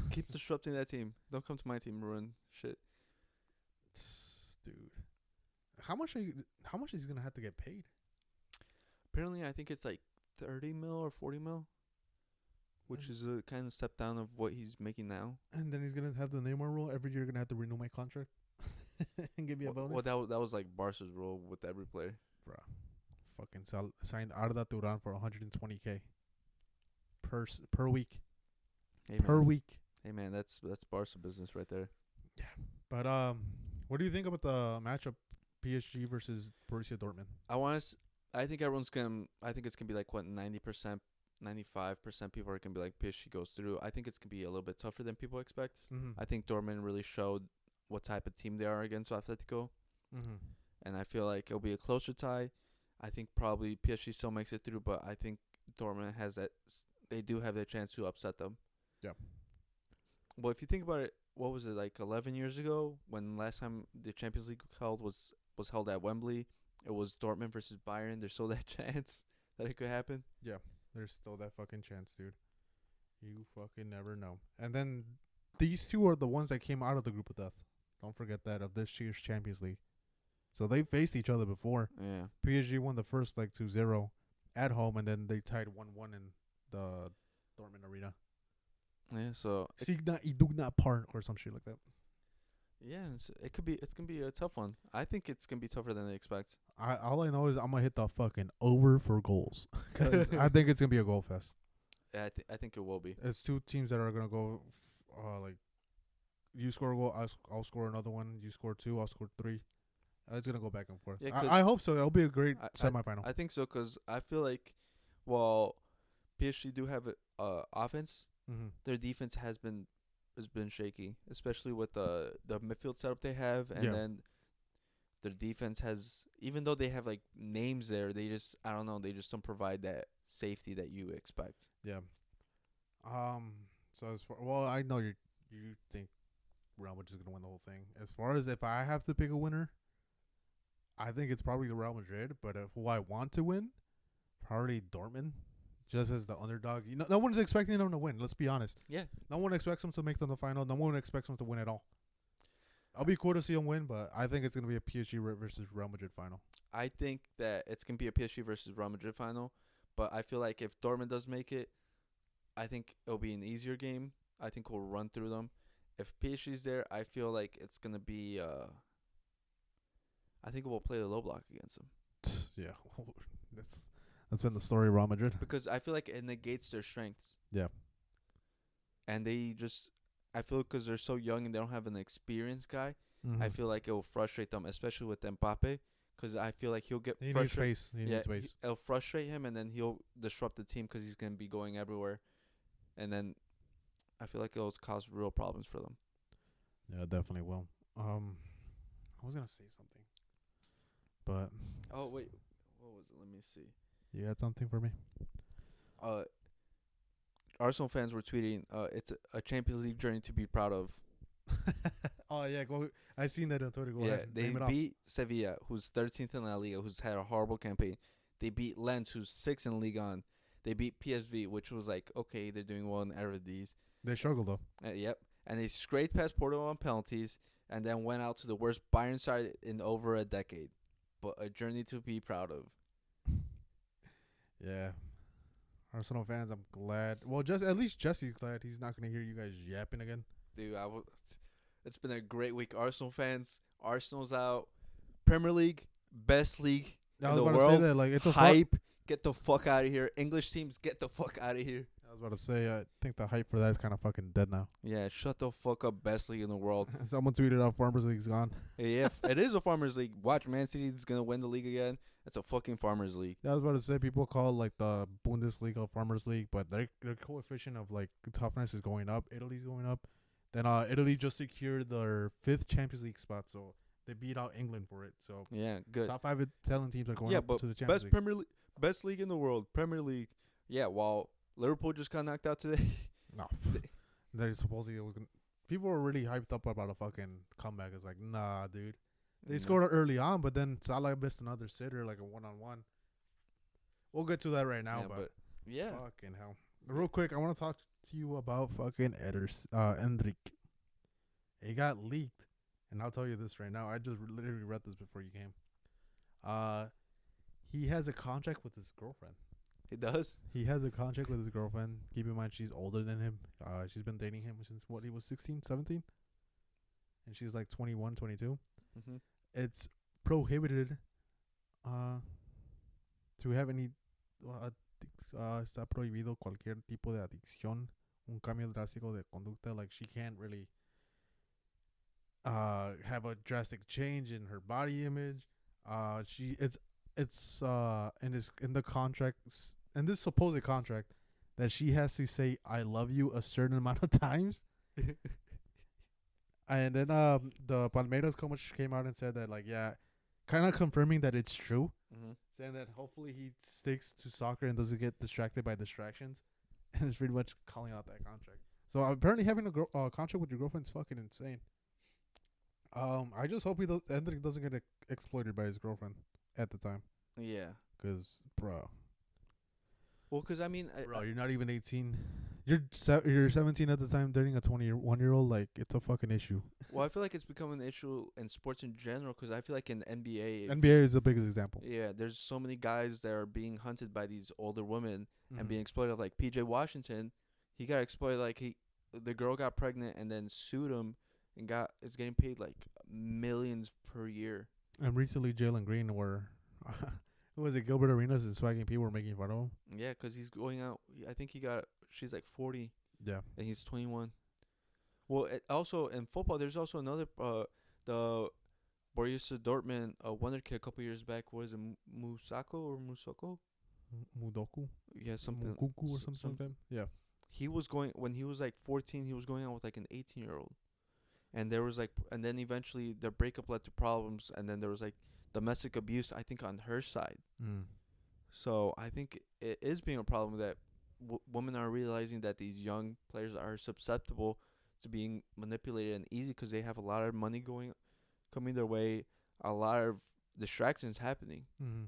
Keep disrupting that team. Don't come to my team, ruin shit. Dude. How much is he gonna have to get paid? Apparently I think it's like 30 mil or 40 mil. Which is a kind of step down of what he's making now. And then he's gonna have the Neymar rule. Every year you're gonna have to renew my contract and give me a bonus. Well, that was like Barca's rule with every player. Bruh. Fucking signed Arda Turan for 120K per week. Hey, per week. Hey man, that's Barca business right there. Yeah. But what do you think about the matchup PSG versus Borussia Dortmund? I think it's gonna be like what 90%, 95% people are gonna be like PSG goes through. I think it's gonna be a little bit tougher than people expect. Mm-hmm. I think Dortmund really showed what type of team they are against Atletico. Mm-hmm. And I feel like it'll be a closer tie. I think probably PSG still makes it through, but I think Dortmund they do have their chance to upset them. Yeah. Well, if you think about it, what was it, like 11 years ago when last time the Champions League was held at Wembley. It was Dortmund versus Bayern. There's still that chance that it could happen. Yeah, there's still that fucking chance, dude. You fucking never know. And then these two are the ones that came out of the group of death. Don't forget that, of this year's Champions League. So they faced each other before. Yeah. PSG won the first like 2-0 at home, and then they tied 1-1 in the Dortmund Arena. Yeah. So Signa Iduna Park or some shit like that. yeah, it's gonna be a tough one. I think it's gonna be tougher than they expect. All I know is I'm gonna hit the fucking over for goals. 'Cause I think it's gonna be a goal fest. Yeah, I think it will be. It's two teams that are gonna go, like, you score a goal, I'll score another one. You score two, I'll score three. It's gonna go back and forth. Yeah, 'cause I hope so. It'll be a great I- semifinal. I think so because I feel like, while PSG do have offense, Mm-hmm. their defense has been shaky, especially with the midfield setup they have, and Yeah. then their defense has, even though they have like names there, they just, I don't know, they just don't provide that safety that you expect. Yeah. So as far, well, I know you think Real Madrid is gonna win the whole thing. As far as if I have to pick a winner, I think it's probably the Real Madrid. But who I want to win, probably Dortmund, just as the underdog. You know, no one's expecting them to win. Let's be honest. Yeah. No one expects them to make them the final. No one expects them to win at all. I'll be cool to see them win, but I think it's gonna be a PSG versus Real Madrid final. I think that it's gonna be a PSG versus Real Madrid final, but I feel like if Dortmund does make it, I think it'll be an easier game. I think we'll run through them. If PSG's there, I feel like it's gonna be. I think we'll play the low block against them Yeah, that's been the story of Real Madrid. because I feel like it negates their strengths. Yeah. And they just, I feel because they're so young and they don't have an experienced guy. Mm-hmm. I feel like it will frustrate them, especially with Mbappe, because I feel like he'll get he needs frustrated. space. He needs space. It'll frustrate him, and then he'll disrupt the team because he's gonna be going everywhere, and then I feel like it'll cause real problems for them. Yeah, definitely will. I was gonna say something, but Oh wait, what was it? Let me see. you had something for me. Arsenal fans were tweeting, it's a Champions League journey to be proud of. Oh yeah, go. I seen that on Twitter. Go Yeah, ahead. they Name it off. beat Sevilla, who's 13th in La Liga, who's had a horrible campaign. They beat Lens, who's 6th in Ligue 1. They beat PSV, which was like, okay, they're doing well in Eredivisie. They struggled though. Yep. And they scraped past Porto on penalties and then went out to the worst Bayern side in over a decade. But a journey to be proud of. Yeah. Arsenal fans, I'm glad. Well, just at least Jesse's glad he's not gonna hear you guys yapping again. Dude, it's been a great week. Arsenal fans, Arsenal's out. Premier League, best league I in was the about world. to say that. Like, it's a Hype, get the fuck out of here. English teams, get the fuck out of here. I was about to say. I think the hype for that is kind of fucking dead now. Yeah, shut the fuck up. Best league in the world. Someone tweeted out Farmers League's gone. Yeah, it is a Farmers League. Watch, Man City's gonna win the league again. It's a fucking Farmers League. Yeah, I was about to say people call like the Bundesliga Farmers League, but their coefficient of like toughness is going up. Italy's going up. Then Italy just secured their 5th Champions League spot, so they beat out England for it. So Yeah, good. top 5 Italian teams are going Yeah, up but to the Champions best League. Premier League, best league in the world, Premier League. Yeah, while Liverpool just got knocked out today. No, they supposedly it was gonna, people were really hyped up about a fucking comeback. It's like, nah, dude. They scored early on, but then Salah missed another sitter, like a 1-on-1. We'll get to that right now, Yeah, but yeah, fucking hell. Real quick, I want to talk to you about fucking Endrick. It got leaked, and I'll tell you this right now. I just literally read this before you came. He has a contract with his girlfriend. he does. He has a contract with his girlfriend. Keep in mind, she's older than him. She's been dating him since, he was 16, 17? And she's like 21, 22. Mm-hmm. It's prohibited to have any está prohibido cualquier tipo de adicción, un cambio drástico de conducta. Like, she can't really have a drastic change in her body image. It's in the contract, in this supposed contract, that she has to say "I love you" a certain amount of times. And then the Palmeiras coach came out and said that, like, yeah, kind of confirming that it's true, saying that hopefully he sticks to soccer and doesn't get distracted by distractions, and it's pretty much calling out that contract. So apparently having a contract with your girlfriend is fucking insane. I just hope Hendrik doesn't get exploited by his girlfriend at the time. Yeah. Cause, bro, Well, because I mean, you're not even 18. You're 17 at the time, dating a 21-year-old. Like, it's a fucking issue. well, I feel like it's become an issue in sports in general. Because I feel like in the NBA, NBA is the biggest example. yeah, there's so many guys that are being hunted by these older women and Mhm. being exploited. Like PJ Washington, he got exploited. Like the girl got pregnant and then sued him and is getting paid like millions per year. And recently, Jalen Green, where who was it? Gilbert Arenas and Swagging P were making fun of him. Yeah, because he's going out. I think she's like 40 Yeah. and he's 21. Well, also in football, there's also another the Borussia Dortmund wonder kid a couple years back. Was it Musako or Musoko? Mudoku, Yeah, something. Mukuku or something like that. Yeah. He was going when he was like 14. He was going out with like an 18-year-old, and there was like, and then eventually their breakup led to problems, and then there was like domestic abuse. I think on her side. Mm. So I think it is being a problem that women are realizing that these young players are susceptible to being manipulated and easy because they have a lot of money coming their way, a lot of distractions happening. Mm.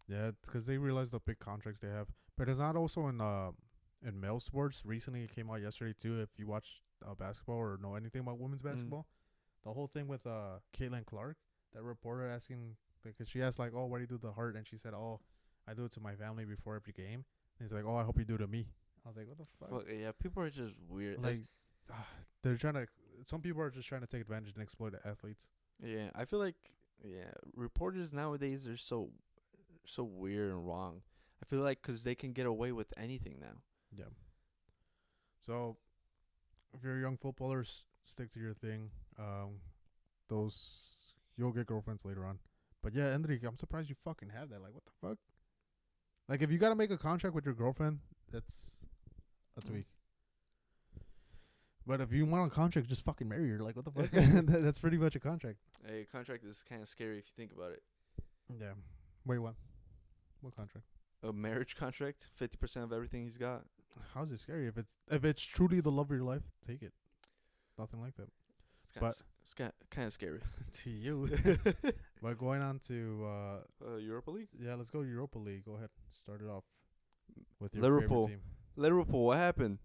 Yeah, because they realize the big contracts they have, but it's not also in male sports. Recently, it came out yesterday too. If you watch basketball or know anything about women's basketball, the whole thing with Caitlin Clark, that reporter asking because she asked like, "Oh, why do you do the heart?" And she said, "Oh, I do it to my family before every game." And he's like, "Oh, I hope you do it to me." I was like, "What the fuck?" Well, yeah, people are just weird. Like, they're trying to. Some people are just trying to take advantage and exploit the athletes. Yeah, I feel like reporters nowadays are so weird and wrong. I feel like because they can get away with anything now. Yeah. So, if you're a young footballer, stick to your thing. Those you'll get girlfriends later on. But yeah, Enrique, I'm surprised you fucking have that. Like, what the fuck? Like, if you gotta make a contract with your girlfriend, that's weak. But if you want a contract, just fucking marry her. Like, what the fuck? That's pretty much a contract. A contract is kind of scary if you think about it. Yeah. Wait, what? What contract? A marriage contract, 50% of everything he's got. How's it scary? If it's truly the love of your life, take it. Nothing like that. It's kind of scary. To you. But going on to Europa League? Yeah, let's go Europa League. Go ahead. Start it off with your Liverpool. favorite team. Liverpool, what happened?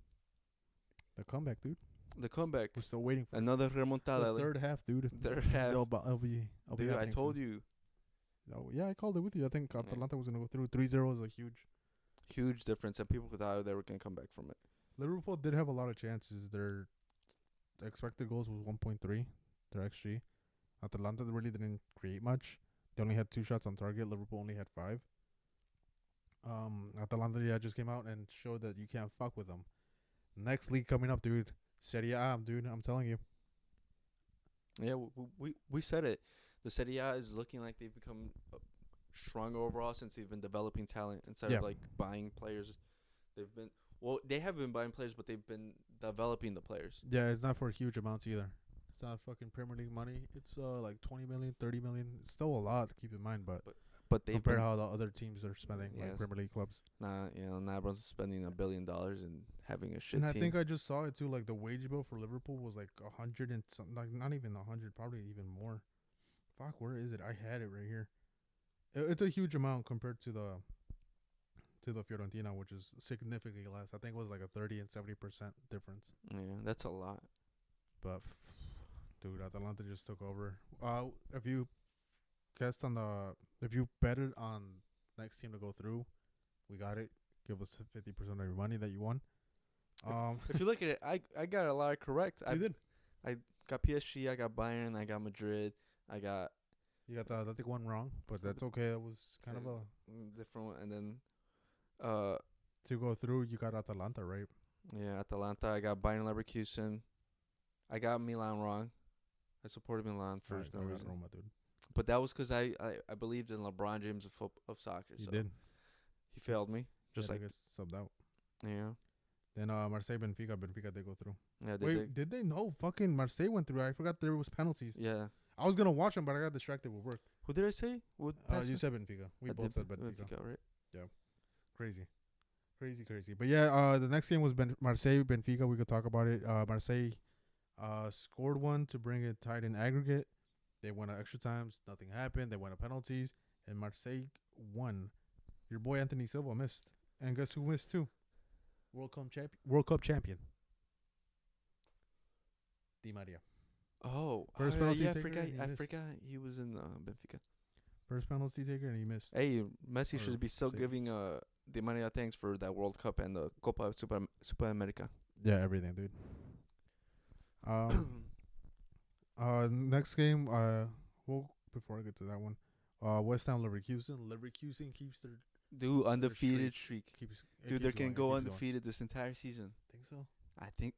The comeback, dude. The comeback. We're still waiting for another remontada. the third half, dude. Third half. I'll be Dude, I told soon. you. Oh, yeah, I called it with you. I think Atalanta was going to go through. 3-0 is a huge difference, and people thought they were going to come back from it. Liverpool did have a lot of chances. Their expected goals was 1.3, their XG. Atalanta really didn't create much. They only had 2 shots on target. Liverpool only had 5. Atalanta just came out and showed that you can't fuck with them. Next league coming up, dude. Seria A, dude. I'm telling you. Yeah, we said it. The Serie A is looking like they've become stronger overall since they've been developing talent instead of like buying players. They have been buying players, but they've been developing the players. Yeah, it's not for huge amounts either. It's not fucking Premier League money. It's like 20 million, 30 million. It's still a lot to keep in mind, but they compare how the other teams are spending, like Premier League clubs. Not everyone's spending $1 billion and having a shit team. And I think I just saw it too. Like the wage bill for Liverpool was like 100 and something. Like not even 100, probably even more. Fuck, where is it? I had it right here. It's a huge amount compared to the Fiorentina, which is significantly less. I think it was like a 30 and 70% difference. Yeah, that's a lot. But dude, Atalanta just took over. If you betted on next team to go through, we got it. Give us 50% of your money that you won. If you look at it, I got a lot correct. You did. I got PSG, I got Bayern, I got Madrid, you got the Athletic one wrong, but that's okay. That was kind of a different one. And then to go through, you got Atalanta, right? Yeah, Atalanta. I got Bayern Leverkusen. I got Milan wrong. I supported Milan for no reason. Roma, dude. But that was because I believed in LeBron James of soccer. You did. He failed me. Just like subbed out. Yeah. Then Marseille, Benfica did go through. Yeah. Did they? No, fucking Marseille went through. I forgot there was penalties. Yeah. I was gonna watch them, but I got distracted with work. Who did I say? You said Benfica. We both said Benfica. Benfica, right? Yeah. Crazy. Crazy. But yeah, the next game was Marseille Benfica. We could talk about it. Marseille scored one to bring it tied in aggregate. They went to extra times. Nothing happened. They went to penalties, and Marseille won. Your boy Anthony Silva missed, and guess who missed too? World Cup champion. Di Maria. First penalty yeah, taker, and he I missed. forgot he was in Benfica. First penalty taker, and he missed. Hey, Messi Or should be still save. giving Di Maria thanks for that World Cup and the Copa Super America. Yeah, everything, dude. Next game. Well, before I get to that one, West Ham Leverkusen. Leverkusen keeps their Dude, undefeated streak. keeps. Dude, they can go undefeated this entire season. Think so? I think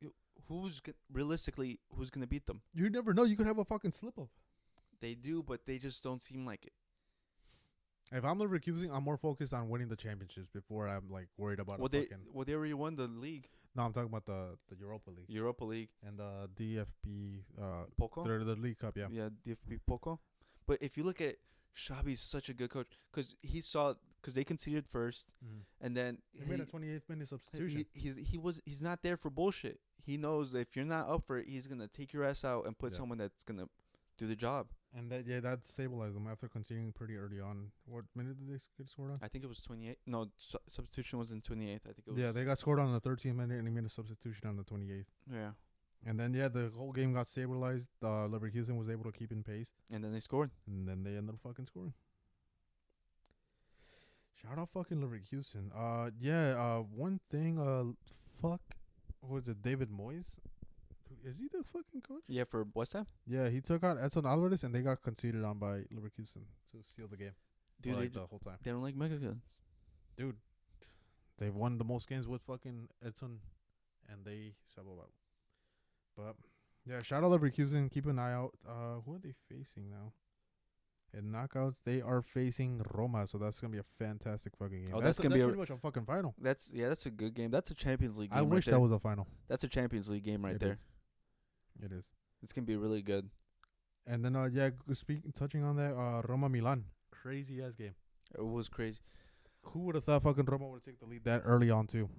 realistically who's gonna beat them? You never know. You could have a fucking slip up. They do, but they just don't seem like it. If I'm Leverkusen, I'm more focused on winning the championships before I'm like worried about Well, a fucking. they already won the league, No, I'm talking about the Europa League Europa League, and the DFB. Poco. The League Cup. Yeah. Yeah, DFB Poco. But if you look at it, Xabi's such a good coach because they conceded first, and then He made a 28th minute substitution. he's not there for bullshit. He knows if you're not up for it, he's gonna take your ass out and put someone that's gonna do the job. And that stabilized them after conceding pretty early on. What minute did they get scored on? I think it was 28. No, substitution was in 28th. I think it was. Yeah, they got scored on the 13th minute, and he made a substitution on the 28th. Yeah. And then the whole game got stabilized. Leverkusen was able to keep in pace, And then they scored. and then they ended up fucking scoring. Shout out fucking Leverkusen. One thing. Fuck, what was it? David Moyes? Is he the fucking coach? Yeah, for West Ham. Yeah, he took out Edson Alvarez, and they got conceded on by Leverkusen to seal the game. Dude, Or, they, like, the whole time. they don't like Mexicans. Dude, they've won the most games with fucking Edson, and they settled out. But yeah, shout out Leverkusen. Keep an eye out. Who are they facing now? In knockouts, they are facing Roma, so that's gonna be a fantastic fucking game. Oh, that's gonna be pretty much a fucking final. That's a good game. That's a Champions League game. I wish right that there. was a final. That's a Champions League game right It there. is. It is. It's gonna be really good. And then touching on that, Roma Milan, crazy ass game. It was crazy. Who would have thought fucking Roma would take the lead that early on too?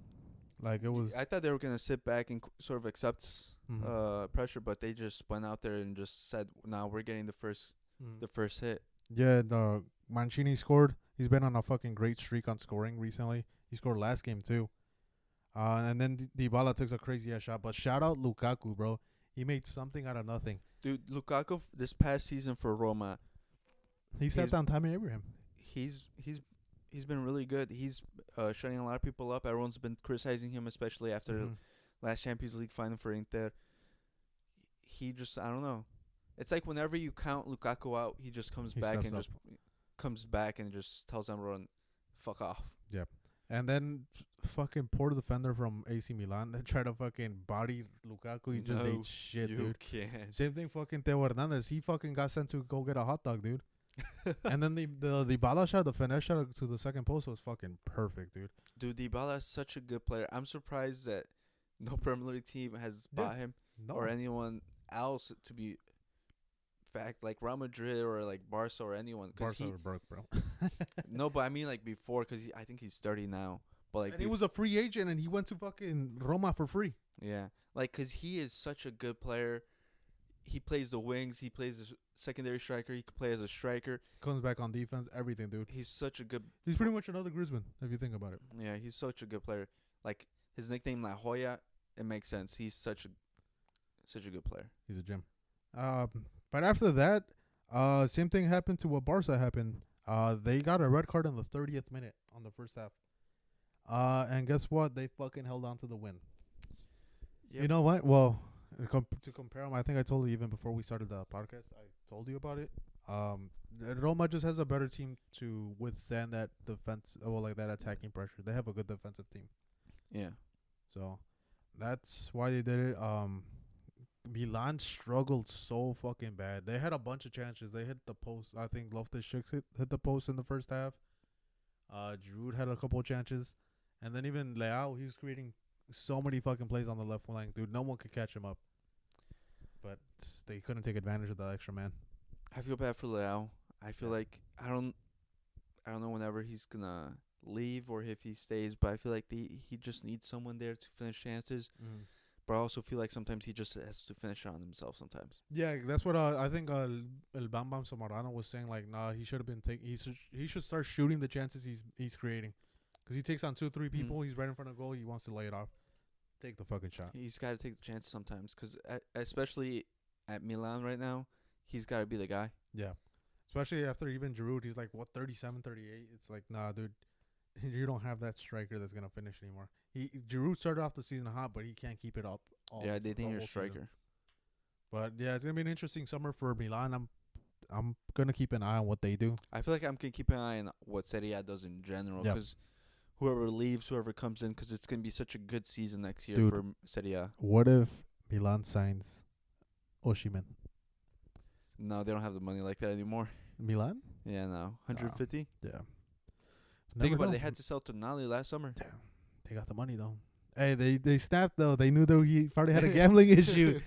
Like it was. I thought they were gonna sit back and sort of accept Mhm. pressure, but they just went out there and just said, "Nah, we're getting the first hit." Yeah, the Mancini scored. He's been on a fucking great streak on scoring recently. He scored last game too. And then Dybala took a crazy ass shot. But shout out Lukaku, bro. He made something out of nothing. Dude, Lukaku this past season for Roma, He sat down Tammy Abraham. he's been really good. He's shutting a lot of people up. Everyone's been criticizing him, especially after Mhm. last Champions League final for Inter. He just, I don't know. It's like whenever you count Lukaku out, he just comes He back steps and up. just comes back and just tells everyone, "Fuck off." And then fucking poor defender from AC Milan that tried to fucking body Lukaku. He just No, ate shit, you dude. can't. Same thing fucking Theo Hernandez. He fucking got sent to go get a hot dog, dude. And then the Dybala shot, the finesse shot to the second post was fucking perfect, dude. Dude, Dybala is such a good player. I'm surprised that no Premier League team has bought him No. or anyone else to be fact like Real Madrid or like Barca or anyone. Barca were broke, bro. No, but I mean like before, because I think he's 30 now. But like And he was a free agent, and he went to fucking Roma for free. yeah, like because he is such a good player. He plays the wings. He plays a secondary striker. He could play as a striker. Comes back on defense, everything, dude. He's such a good. He's pretty much another Griezmann, if you think about it. Yeah, he's such a good player. Like his nickname La Joya, it makes sense. He's such a good player. He's a gem. But after that, same thing happened to what Barca happened. They got a red card in the 30th minute on the first half. And guess what? They fucking held on to the win. Yep. You know what? Well, to compare them, I think I told you even before we started the podcast. I told you about it. Roma just has a better team to withstand that defense, like that attacking pressure. They have a good defensive team, Yeah. so that's why they did it. Milan struggled so fucking bad. They had a bunch of chances. They hit the post. I think Loftus-Cheek hit the post in the first half. Giroud had a couple of chances, and then even Leao, he was creating so many fucking plays on the left flank, dude. No one could catch him up, but they couldn't take advantage of the extra man. I feel bad for Leao. I feel Yeah. like I don't know whenever he's gonna leave or if he stays. But I feel like he just needs someone there to finish chances. Mm. But I also feel like sometimes he just has to finish on himself sometimes. Yeah, that's what I think. El Bam Bam Samarano was saying. Like, nah, he should have been taking. He should start shooting the chances he's creating, because he takes on 2-3 people. He's right in front of goal. He wants to lay it off. Take the fucking shot. He's got to take the chances sometimes, because especially at Milan right now, he's got to be the guy. Yeah, especially after even Giroud, he's like what 37, 38. It's like, nah, dude, you don't have that striker that's gonna finish anymore. Giroud started off the season hot, but he can't keep it up. Yeah, they think you're a whole striker. season. But yeah, it's gonna be an interesting summer for Milan. I'm gonna keep an eye on what they do. I feel like I'm gonna keep an eye on what Serie A does in general, Yep. because whoever leaves, whoever comes in, because it's gonna be such a good season next year Dude. for Serie A. What if Milan signs Osimhen? No, they don't have the money like that anymore. Milan? Yeah, no, 150. Yeah. Think Never about know. it. They had to sell Tonali last summer. Damn, they got the money though. Hey, they snapped though. They knew that he probably had a gambling issue.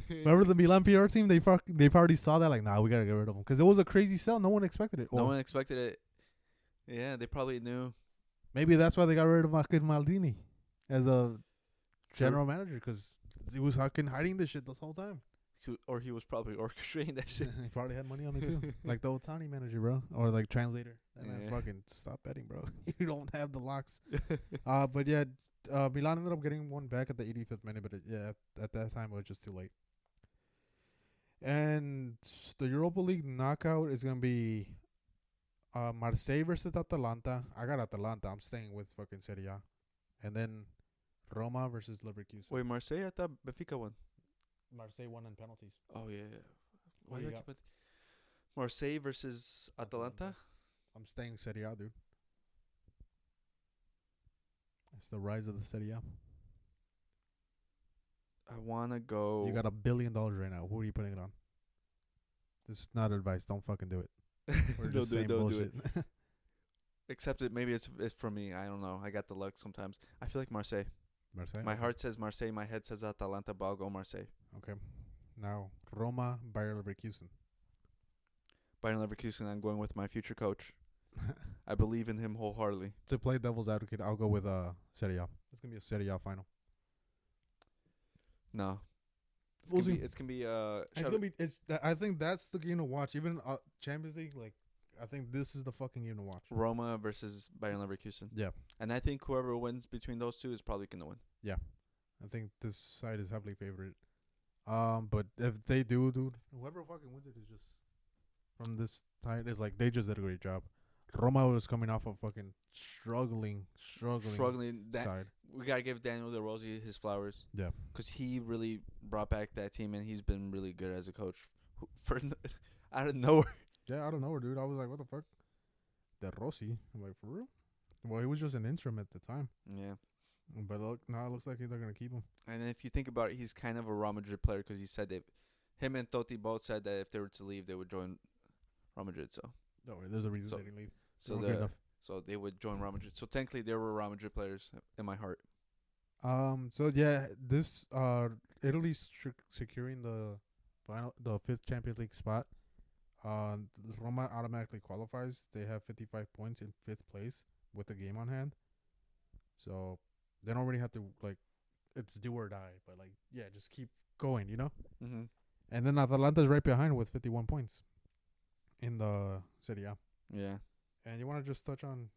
Remember the Milan PR team? They probably saw that like, nah, we gotta get rid of him because it was a crazy sell. No one expected it. No Well, one expected it. Yeah, they probably knew. maybe that's why they got rid of fucking Maldini as a general manager, because he was fucking hiding this shit this whole time. Or he was probably orchestrating that shit. He probably had money on it too, like the Otani manager, bro, or like translator. That man Yeah. fucking stop betting, bro. You don't have the locks. But yeah, Milan ended up getting one back at the 85th minute, but at that time it was just too late. And the Europa League knockout is gonna be Marseille versus Atalanta. I got Atalanta. I'm staying with fucking Serie A. And then Roma versus Leverkusen. Wait, Marseille? I thought Benfica won. Marseille won in penalties. Oh yeah. Why What do you I got? keep it? Marseille versus Atalanta. I'm staying Serie A, dude. It's the rise of the Serie A. I wanna go. You got $1 billion right now. Who are you putting it on? This is not advice. Don't fucking do it. We're Don't just do saying it. Don't do bullshit. it. Except it. Maybe it's for me. I don't know. I got the luck sometimes. I feel like Marseille. Marseille. My heart says Marseille. My head says Atalanta. But I'll go Marseille. Okay. Now Roma, Bayer Leverkusen. Bayern Leverkusen. I'm going with my future coach. I believe in him wholeheartedly. To play devil's advocate, I'll go with Serie A. It's gonna be a Serie A final. No. It's We'll gonna be. see. It's gonna be. It's gonna be. I think that's the game to watch. Even Champions League, like I think this is the fucking game to watch. Roma versus Bayern Leverkusen. Yeah, And I think whoever wins between those two is probably gonna win. I think this side is heavily favored. But if they do, dude, whoever fucking wins it is just from this side is like they just did a great job. Roma was coming off of fucking struggling That side. we gotta give Daniel De Rossi his flowers. Yeah. Because he really brought back that team, and he's been really good as a coach. For out of nowhere. Yeah, I don't know, dude. I was like, what the fuck? De Rossi. I'm like, for real? Well, he was just an interim at the time. Yeah. But look, now it looks like they're gonna keep him. And if you think about it, he's kind of a Real Madrid player because he said that him and Totti both said that if they were to leave, they would join Real Madrid. So No, there's a reason So- they didn't leave. so They weren't good enough. so they would join Real Madrid. So technically, they were Real Madrid players in my heart. So yeah, this Italy's securing the fifth Champions League spot. Roma automatically qualifies. They have 55 points in fifth place with a game on hand. So they don't really have to like, it's do or die. But like, yeah, just keep going, you know. Mm-hmm. And then Atalanta's right behind with 51 points in the Serie A. Yeah. And you want to just touch on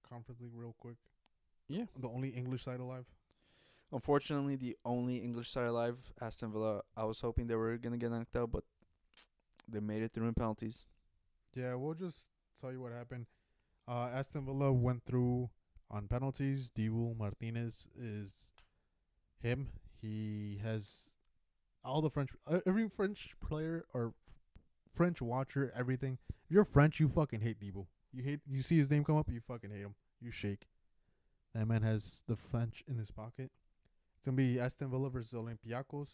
Conference League real quick? Yeah. The only English side alive. Unfortunately, the only English side alive, Aston Villa. I was hoping they were gonna get knocked out, but they made it through in penalties. Yeah, we'll just tell you what happened. Aston Villa went through on penalties. Dibu Martinez is him. He has all the every French player or French watcher, everything. If you're French, you fucking hate Dibu. You see his name come up, you fucking hate him. You shake. That man has the French in his pocket. It's going to be Aston Villa versus Olympiacos.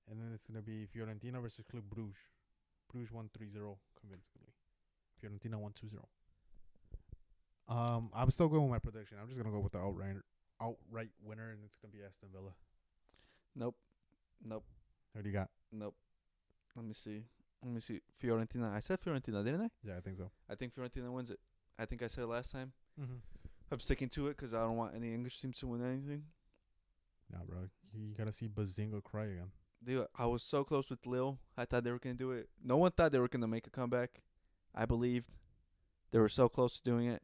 And then it's going to be Fiorentina versus Club Bruges. Bruges won 3-0 convincingly. Fiorentina won 2-0. I'm still going with my prediction. I'm just going to go with the outright winner, and it's going to be Aston Villa. Nope. What do you got? Nope. Let me see. Fiorentina. I said Fiorentina, didn't I? Yeah, I think so. I think Fiorentina wins it. I think I said it last time. Mm-hmm. I'm sticking to it because I don't want any English teams to win anything. Nah, bro. You gotta see Bazinga cry again. Dude, I was so close with Lille. I thought they were going to do it. No one thought they were going to make a comeback. I believed. They were so close to doing it.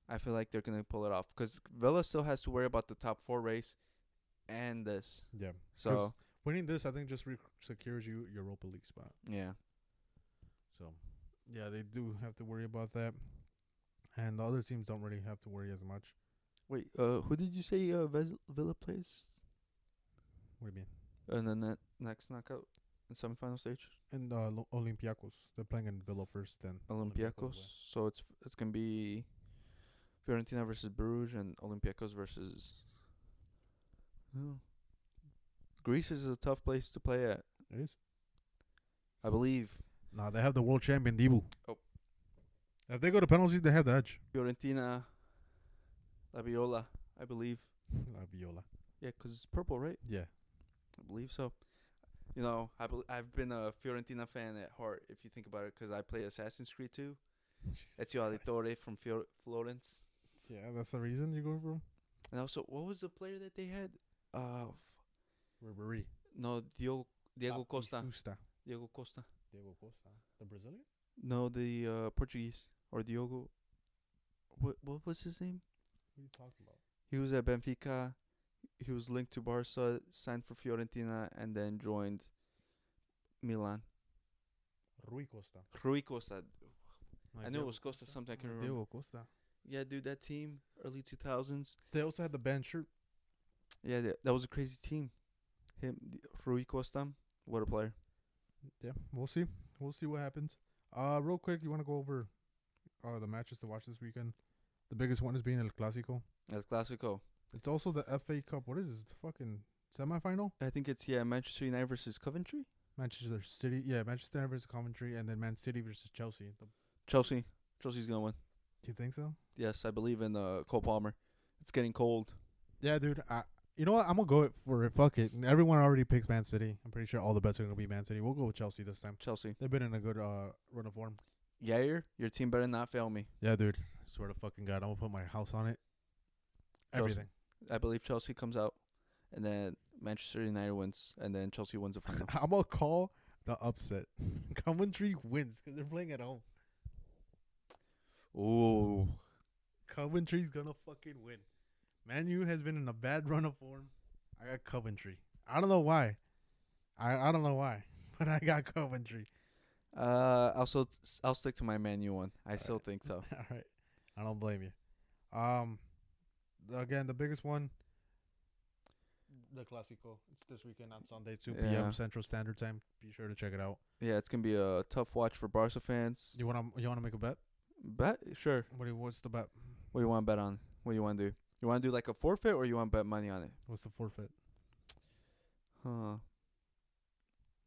I feel like they're going to pull it off. Because Villa still has to worry about the top 4 race and this. Yeah. So, winning this, I think, just secures you Europa League spot. yeah. So, yeah, they do have to worry about that. And the other teams don't really have to worry as much. Wait, who did you say Villa plays? What do you mean? And then that next knockout in semifinal stage? And Olympiacos. They're playing in Villa first, then Olympiacos. So it's going to be Fiorentina versus Bruges and Olympiacos versus... Oh. Greece is a tough place to play at. It is. I believe. Nah, they have the world champion, Dibu. Oh. If they go to penalties, they have the edge. Fiorentina, La Viola, I believe. La Viola. Yeah, 'cause it's purple, right? Yeah. I believe so. You know, I've been a Fiorentina fan at heart, if you think about it, 'cause I play Assassin's Creed 2. Ezio Auditore from Florence. Yeah, that's the reason you're going for him? And also, what was the player that they had? Ribery. No, Diego Costa. Costa. Diego Costa. Diego Costa. The Brazilian? No, the Portuguese. Or Diogo. What was his name? What are you talking about? He was at Benfica. He was linked to Barca, signed for Fiorentina, and then joined Milan. Rui Costa. Rui Costa. I knew it was Costa something. I can remember. Diego Costa. Yeah, dude, that team, early 2000s. They also had the band shirt. Yeah, that was a crazy team. Rui Costa, what a player. Yeah, we'll see. We'll see what happens. Real quick, you want to go over the matches to watch this weekend? The biggest one is being El Clásico. El Clásico. It's also the FA Cup. What is this? The fucking semifinal? I think it's, Manchester United versus Coventry. Manchester City. Yeah, Manchester United versus Coventry, and then Man City versus Chelsea. Chelsea. Chelsea's going to win. Do you think so? Yes, I believe in Cole Palmer. It's getting cold. Yeah, dude. You know what? I'm going to go for it. Fuck it. Everyone already picks Man City. I'm pretty sure all the bets are going to be Man City. We'll go with Chelsea this time. Chelsea. They've been in a good run of form. Yair, your team better not fail me. Yeah, dude. I swear to fucking God. I'm going to put my house on it. Everything. I believe Chelsea comes out, and then Manchester United wins, and then Chelsea wins the final. I'm going to call the upset. Coventry wins because they're playing at home. Ooh. Coventry's going to fucking win. Man U has been in a bad run of form. I got Coventry. I don't know why. I don't know why, but I got Coventry. I'll stick to my Man U one. I still think so. All right. I don't blame you. Again, the biggest one, the Clásico. It's this weekend on Sunday, 2 p.m. Central Standard Time. Be sure to check it out. Yeah, it's gonna be a tough watch for Barca fans. You wanna make a bet? Bet? Sure. What's the bet? What do you want to bet on? What do you want to do? You want to do like a forfeit, or you want to bet money on it? What's the forfeit? Huh.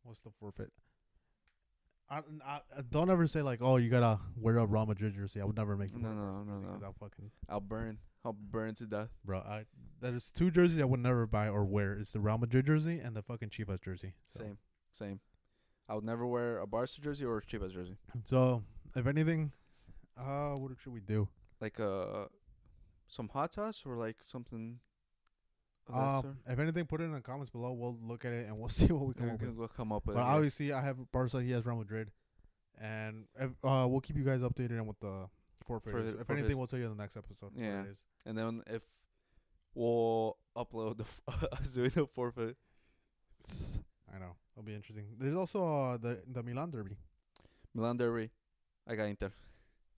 What's the forfeit? I don't ever say like, oh, you gotta wear a Real Madrid jersey. I would never make. No. I'll burn to death. Bro, there's 2 jerseys I would never buy or wear. It's the Real Madrid jersey and the fucking Chivas jersey. So. Same. I would never wear a Barca jersey or a Chivas jersey. So, if anything, what should we do? Like some hot sauce or like something. If anything, put it in the comments below. We'll look at it and we'll see what we come up with. We'll come up with. But obviously, I have Barca. He has Real Madrid, and we'll keep you guys updated on what the forfeit is. If anything, we'll tell you in the next episode. Yeah. What it is. And then if we'll upload the forfeit. I know it'll be interesting. There's also the Milan derby. Milan derby. I got Inter.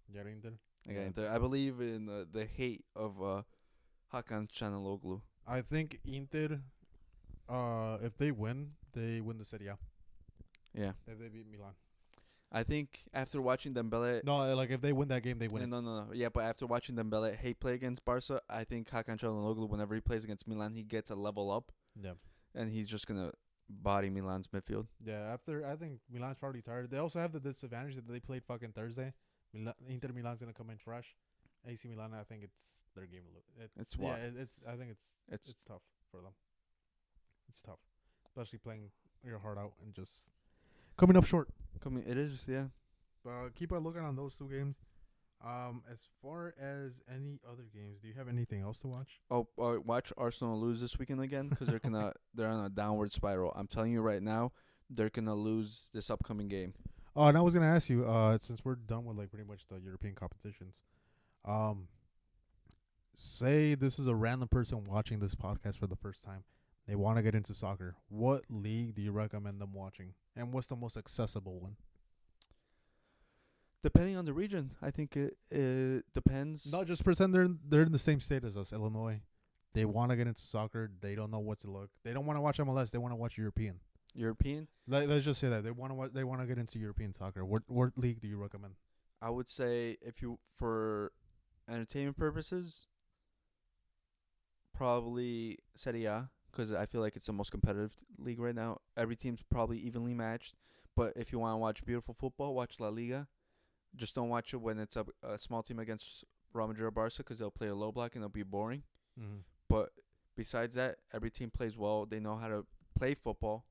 You got Inter. I got Inter. I believe in the hate of Hakan Çalhanoğlu. I think Inter, if they win the Serie A. Yeah. If they beat Milan. I think after watching Dembele... No, like if they win that game, they win it. No. Yeah, but after watching Dembele hate play against Barca, I think Hakan Çalhanoğlu, whenever he plays against Milan, he gets a level up. Yeah. And he's just going to body Milan's midfield. Yeah, I think Milan's probably tired. They also have the disadvantage that they played fucking Thursday. Inter Milan's going to come in fresh. AC Milan, I think it's their game. I think it's tough for them. It's tough, especially playing your heart out and just coming up short. It is, yeah. Keep a looking on those 2 games. As far as any other games, do you have anything else to watch? Oh, watch Arsenal lose this weekend again because they're on a downward spiral. I'm telling you right now, they're gonna lose this upcoming game. Oh, and I was gonna ask you, since we're done with like pretty much the European competitions, um, say this is a random person watching this podcast for the first time. They want to get into soccer. What league do you recommend them watching? And what's the most accessible one? Depending on the region, I think it depends. Not just pretend they're in the same state as us, Illinois. They want to get into soccer. They don't know what to look. They don't want to watch MLS. They want to watch European. European, Let's just say that they want to. They want to get into European soccer. What league do you recommend? I would say if you for entertainment purposes, probably Serie A because I feel like it's the most competitive league right now. Every team's probably evenly matched. But if you want to watch beautiful football, watch La Liga. Just don't watch it when it's a small team against Real Madrid or Barca because they'll play a low block and it'll be boring. Mm-hmm. But besides that, every team plays well. They know how to play football.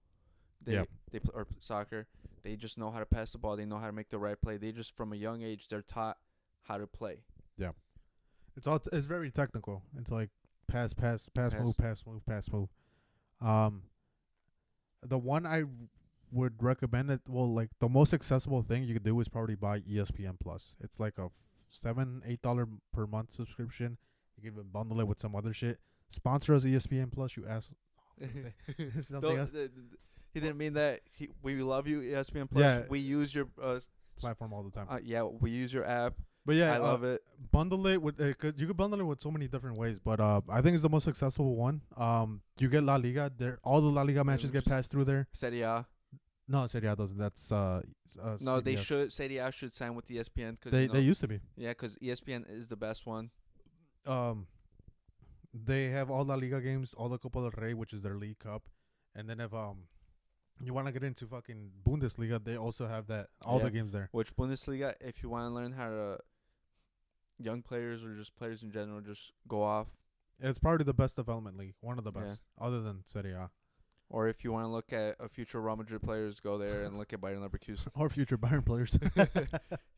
Or soccer. They just know how to pass the ball. They know how to make the right play. They just from a young age they're taught how to play. Yeah, it's very technical. It's like pass, move. Um, the one I would recommend it. Well, like the most accessible thing you could do is probably buy ESPN Plus. It's like a $7-8 per month subscription. You can even bundle it with some other shit. Sponsor us ESPN Plus. You ask. Something else. He didn't mean that. We love you, ESPN Plus. Yeah. We use your Platform all the time. we use your app. But yeah, I love it. Bundle it with you could bundle it with so many different ways. But I think it's the most accessible one. You get La Liga. There, all the La Liga matches get passed through there. Serie A. No, Serie A doesn't. That's No, CBS. they should. Serie A should sign with ESPN because They used to be. Yeah, because ESPN is the best one. They have all La Liga games, all the Copa del Rey, which is their League Cup, and then if you want to get into fucking Bundesliga, they also have that all the games there. Which Bundesliga, if you want to learn how to, young players or just players in general, just go off. It's probably the best development league, one of the best, other than Serie A. Or if you want to look at a future Real Madrid players, go there and look at Bayern Leverkusen. Or future Bayern players.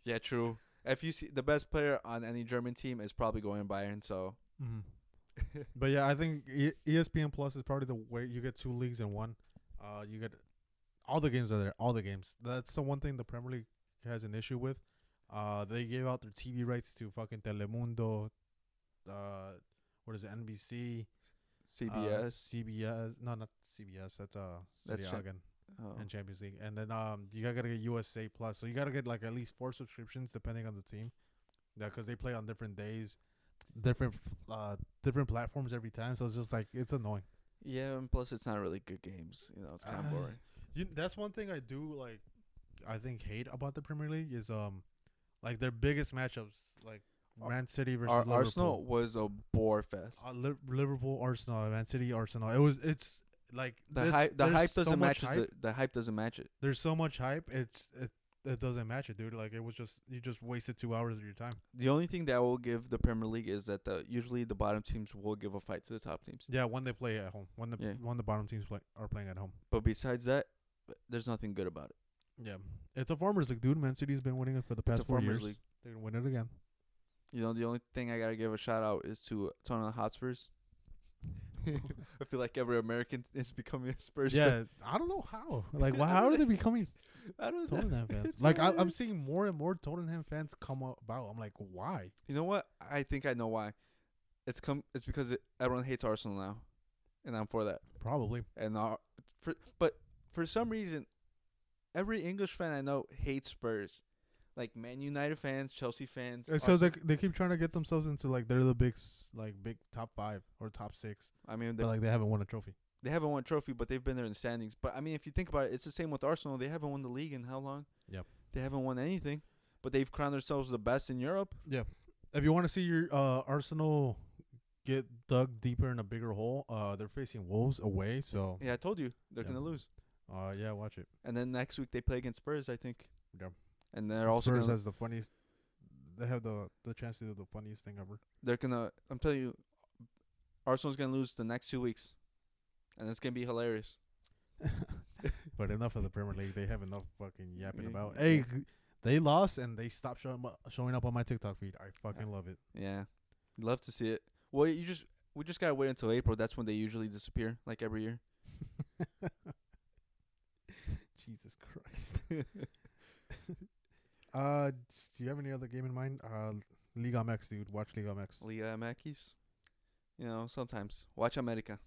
Yeah, true. If you see the best player on any German team is probably going Bayern, so. Mm-hmm. But yeah, I think ESPN Plus is probably the way you get two leagues in one. You get all the games are there, all the games. That's the one thing the Premier League has an issue with. They gave out their TV rights to fucking Telemundo. What is it? NBC, CBS. No, not CBS. That's Serie A again. And Champions League. And then you gotta get USA Plus. So you gotta get like at least 4 subscriptions depending on the team. Yeah, because they play on different days, different platforms every time. So it's just like it's annoying. Yeah, and plus it's not really good games. You know, it's kind of boring. That's one thing I do like. I think hate about the Premier League is like their biggest matchups, like Man City versus Liverpool. Arsenal was a bore fest. Liverpool, Arsenal, Man City, Arsenal. It's like the hype doesn't match it. The hype doesn't match it. There's so much hype. It doesn't match it, dude. Like it was just you just wasted 2 hours of your time. The only thing that will give the Premier League is that usually the bottom teams will give a fight to the top teams. Yeah, when they play at home, when the bottom teams are playing at home. But besides that, there's nothing good about it. Yeah, it's a farmers league, dude. Man City's been winning it for the past 4 years. League. They're gonna win it again. You know, the only thing I gotta give a shout out is to Tottenham Hotspurs. I feel like every American is becoming a Spurs fan. I don't know how. Like, how are they becoming Tottenham fans? Like, I'm seeing more and more Tottenham fans come about. I'm like, why? You know what? I think I know why. It's because everyone hates Arsenal now, and I'm for that. Probably. And but for some reason, every English fan I know hates Spurs. Like Man United fans, Chelsea fans. It's because they keep trying to get themselves into like they're the big top 5 or top 6. I mean, but like they haven't won a trophy. They haven't won a trophy, but they've been there in the standings. But I mean, if you think about it, it's the same with Arsenal. They haven't won the league in how long? Yep. They haven't won anything, but they've crowned themselves the best in Europe. Yeah. If you want to see your Arsenal get dug deeper in a bigger hole, they're facing Wolves away. So yeah, I told you they're gonna lose. Yeah, watch it. And then next week they play against Spurs, I think. Yeah. And they're also Spurs has the funniest. They have the chance to do the funniest thing ever. They're gonna. I'm telling you, Arsenal's gonna lose the next 2 weeks, and it's gonna be hilarious. But enough of the Premier League. They have enough fucking yapping about. Hey, They lost and they stopped showing up on my TikTok feed. I fucking love it. Yeah, love to see it. Well, we just gotta wait until April. That's when they usually disappear, like every year. Jesus Christ. Do you have any other game in mind? Liga MX, dude. Watch Liga MX. Liga MX. You know, sometimes watch America.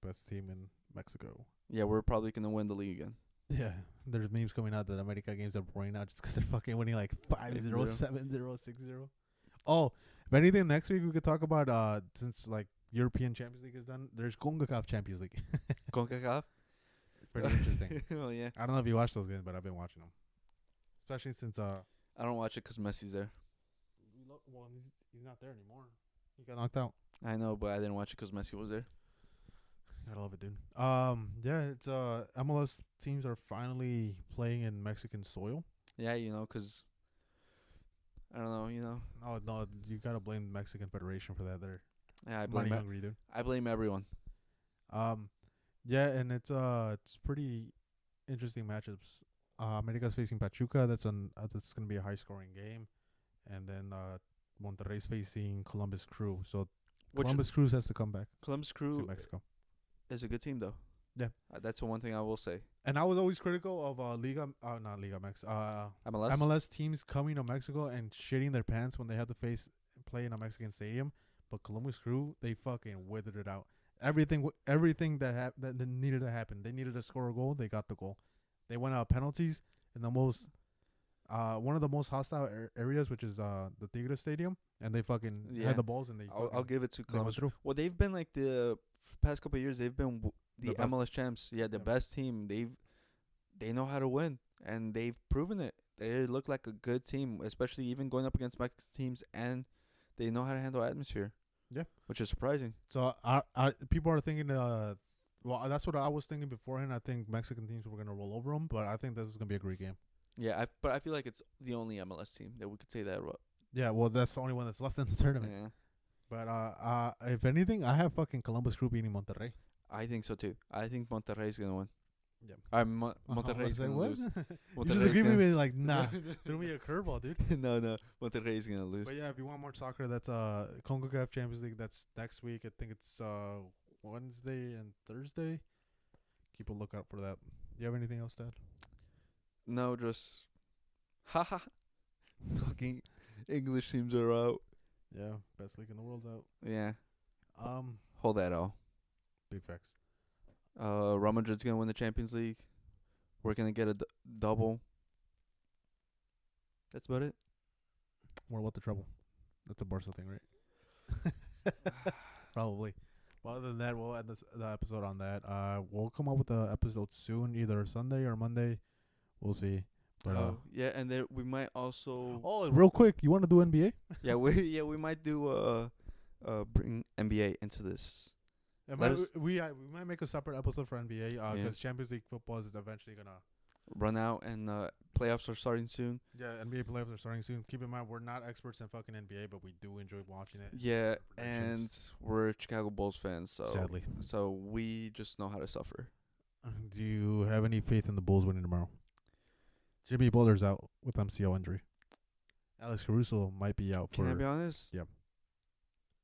Best team in Mexico. Yeah, we're probably gonna win the league again. Yeah, there's memes coming out that America games are boring now just because they're fucking winning like 5-0, 7-0, 6-0. Oh, if anything, next week we could talk about since like European Champions League is done. There's CONCACAF Champions League. CONCACAF. Pretty interesting. Oh yeah. I don't know if you watch those games, but I've been watching them, especially since I don't watch it 'cause Messi's there. well he's not there anymore. He got knocked out. I know, but I didn't watch it 'cause Messi was there. I love it, dude. Yeah, it's MLS teams are finally playing in Mexican soil. Yeah, you know, 'cause I don't know, you know. Oh no, you gotta blame the Mexican Federation for that. They're Yeah, I money blame hungry, dude. I blame everyone. Yeah, and it's pretty interesting matchups. America's facing Pachuca. That's gonna be a high scoring game, and then Monterrey's facing Columbus Crew. So Columbus Crew has to come back Columbus to Crew Mexico. is a good team though. Yeah. That's the one thing I will say. And I was always critical of not Liga MX, MLS. MLS teams coming to Mexico and shitting their pants when they have to play in a Mexican stadium. But Columbus Crew, they fucking withered it out. Everything that needed to happen. They needed to score a goal. They got the goal. They went out penalties in the most one of the most hostile areas, which is the Tigres Stadium, and they fucking had the balls and they. I'll give it to Columbus. through. Well, they've been like the past couple of years. They've been the best. MLS champs. Yeah, the best team. They know how to win, and they've proven it. They look like a good team, especially even going up against Mexican teams, and they know how to handle atmosphere. Yeah, which is surprising. So people are thinking. Well, that's what I was thinking beforehand. I think Mexican teams were gonna roll over them, but I think this is gonna be a great game. Yeah, but I feel like it's the only MLS team that we could say that about. Yeah, well, that's the only one that's left in the tournament. Yeah. But if anything, I have fucking Columbus Crew beating Monterrey. I think so too. I think Monterrey's gonna win. Yeah. Monterrey's gonna lose. You just agree with me like, nah, threw me a curveball, dude. No, Monterrey's gonna lose. But yeah, if you want more soccer, that's CONCACAF Champions League. That's next week. I think it's Wednesday and Thursday. Keep a lookout for that. Do you have anything else, Dad? No, just haha. Fucking English teams are out. Yeah, best league in the world's out. Yeah. Hold that all. Big facts. Real Madrid's gonna win the Champions League. We're gonna get a double. That's about it. More about the trouble. That's a Barca thing, right? Probably. Well, other than that, we'll end the episode on that. We'll come up with the episode soon, either Sunday or Monday. We'll see. But, yeah, and then we might also. Oh, real quick, you want to do NBA? we might do bring NBA into this. We might make a separate episode for NBA because Champions League football is eventually gonna run out and playoffs are starting soon. Yeah, NBA playoffs are starting soon. Keep in mind, we're not experts in fucking NBA, but we do enjoy watching it. Yeah, and we're Chicago Bulls fans, so sadly, so we just know how to suffer. Do you have any faith in the Bulls winning tomorrow? Jimmy Butler's out with MCL injury. Alex Caruso might be out for. Can I be honest? Yep.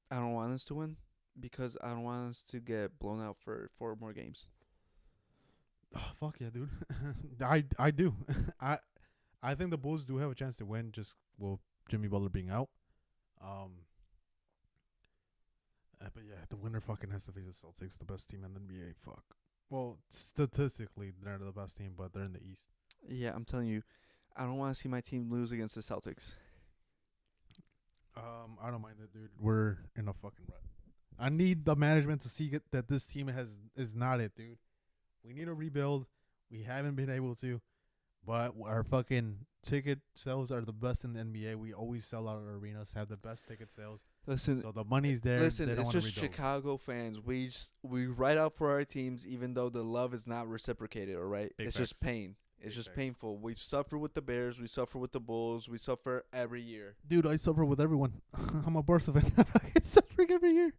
I don't want us to win because I don't want us to get blown out for 4 more games. Oh, fuck yeah, dude. I do. I think the Bulls do have a chance to win just Jimmy Butler being out. But yeah, the winner fucking has to face the Celtics, the best team in the NBA. Fuck. Well, statistically, they're the best team, but they're in the East. Yeah, I'm telling you, I don't want to see my team lose against the Celtics. I don't mind it, dude. We're in a fucking rut. I need the management to see that this team is not it, dude. We need to rebuild. We haven't been able to, but our fucking ticket sales are the best in the NBA. We always sell out our arenas, have the best ticket sales. Listen, so the money's there. Listen, they don't it's just Chicago fans. We write out for our teams, even though the love is not reciprocated. All right, it's just pain. It's just painful. We suffer with the Bears. We suffer with the Bulls. We suffer every year. Dude, I suffer with everyone. I'm a Barca fan. I'm fucking suffering every year.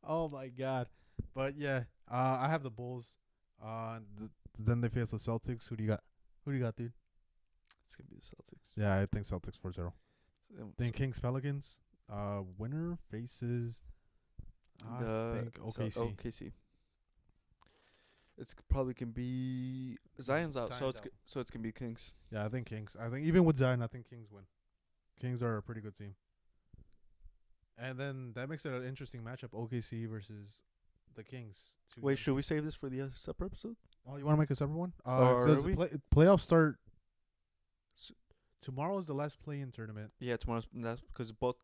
Oh, my God. But, yeah, I have the Bulls. Then they face the Celtics. Who do you got? Dude? It's gonna be the Celtics. Yeah, I think Celtics 4-0. Then So Kings Pelicans. Winner faces. I think OKC. OKC. It's probably can be Zion's out, Zion's out. so it's gonna be Kings. Yeah, I think Kings. I think even with Zion, I think Kings win. Kings are a pretty good team. And then that makes it an interesting matchup: OKC versus the Kings. Wait, should we save this for the separate episode? Oh, you want to make a separate one? Or are we? Playoffs start. Tomorrow is the last play-in tournament. Yeah, tomorrow's that's because both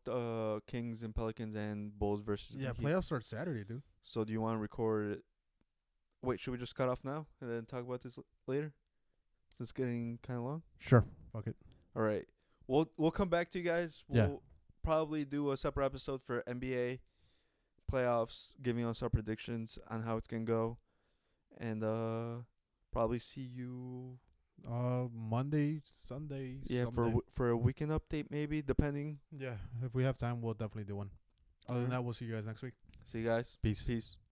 Kings and Pelicans and Bulls versus Yeah, Heat. playoffs start Saturday, dude. So do you want to record it? Wait, should we just cut off now and then talk about this later? So it's getting kind of long. Sure. Fuck it. All right, we'll come back to you guys. Yeah. We'll probably do a separate episode for NBA playoffs, giving us our predictions on how it's gonna go, and probably see you. Monday, Sunday. Yeah, someday. for a weekend update maybe, depending. Yeah, if we have time, we'll definitely do one. Other than that, we'll see you guys next week. See you guys. Peace. Peace.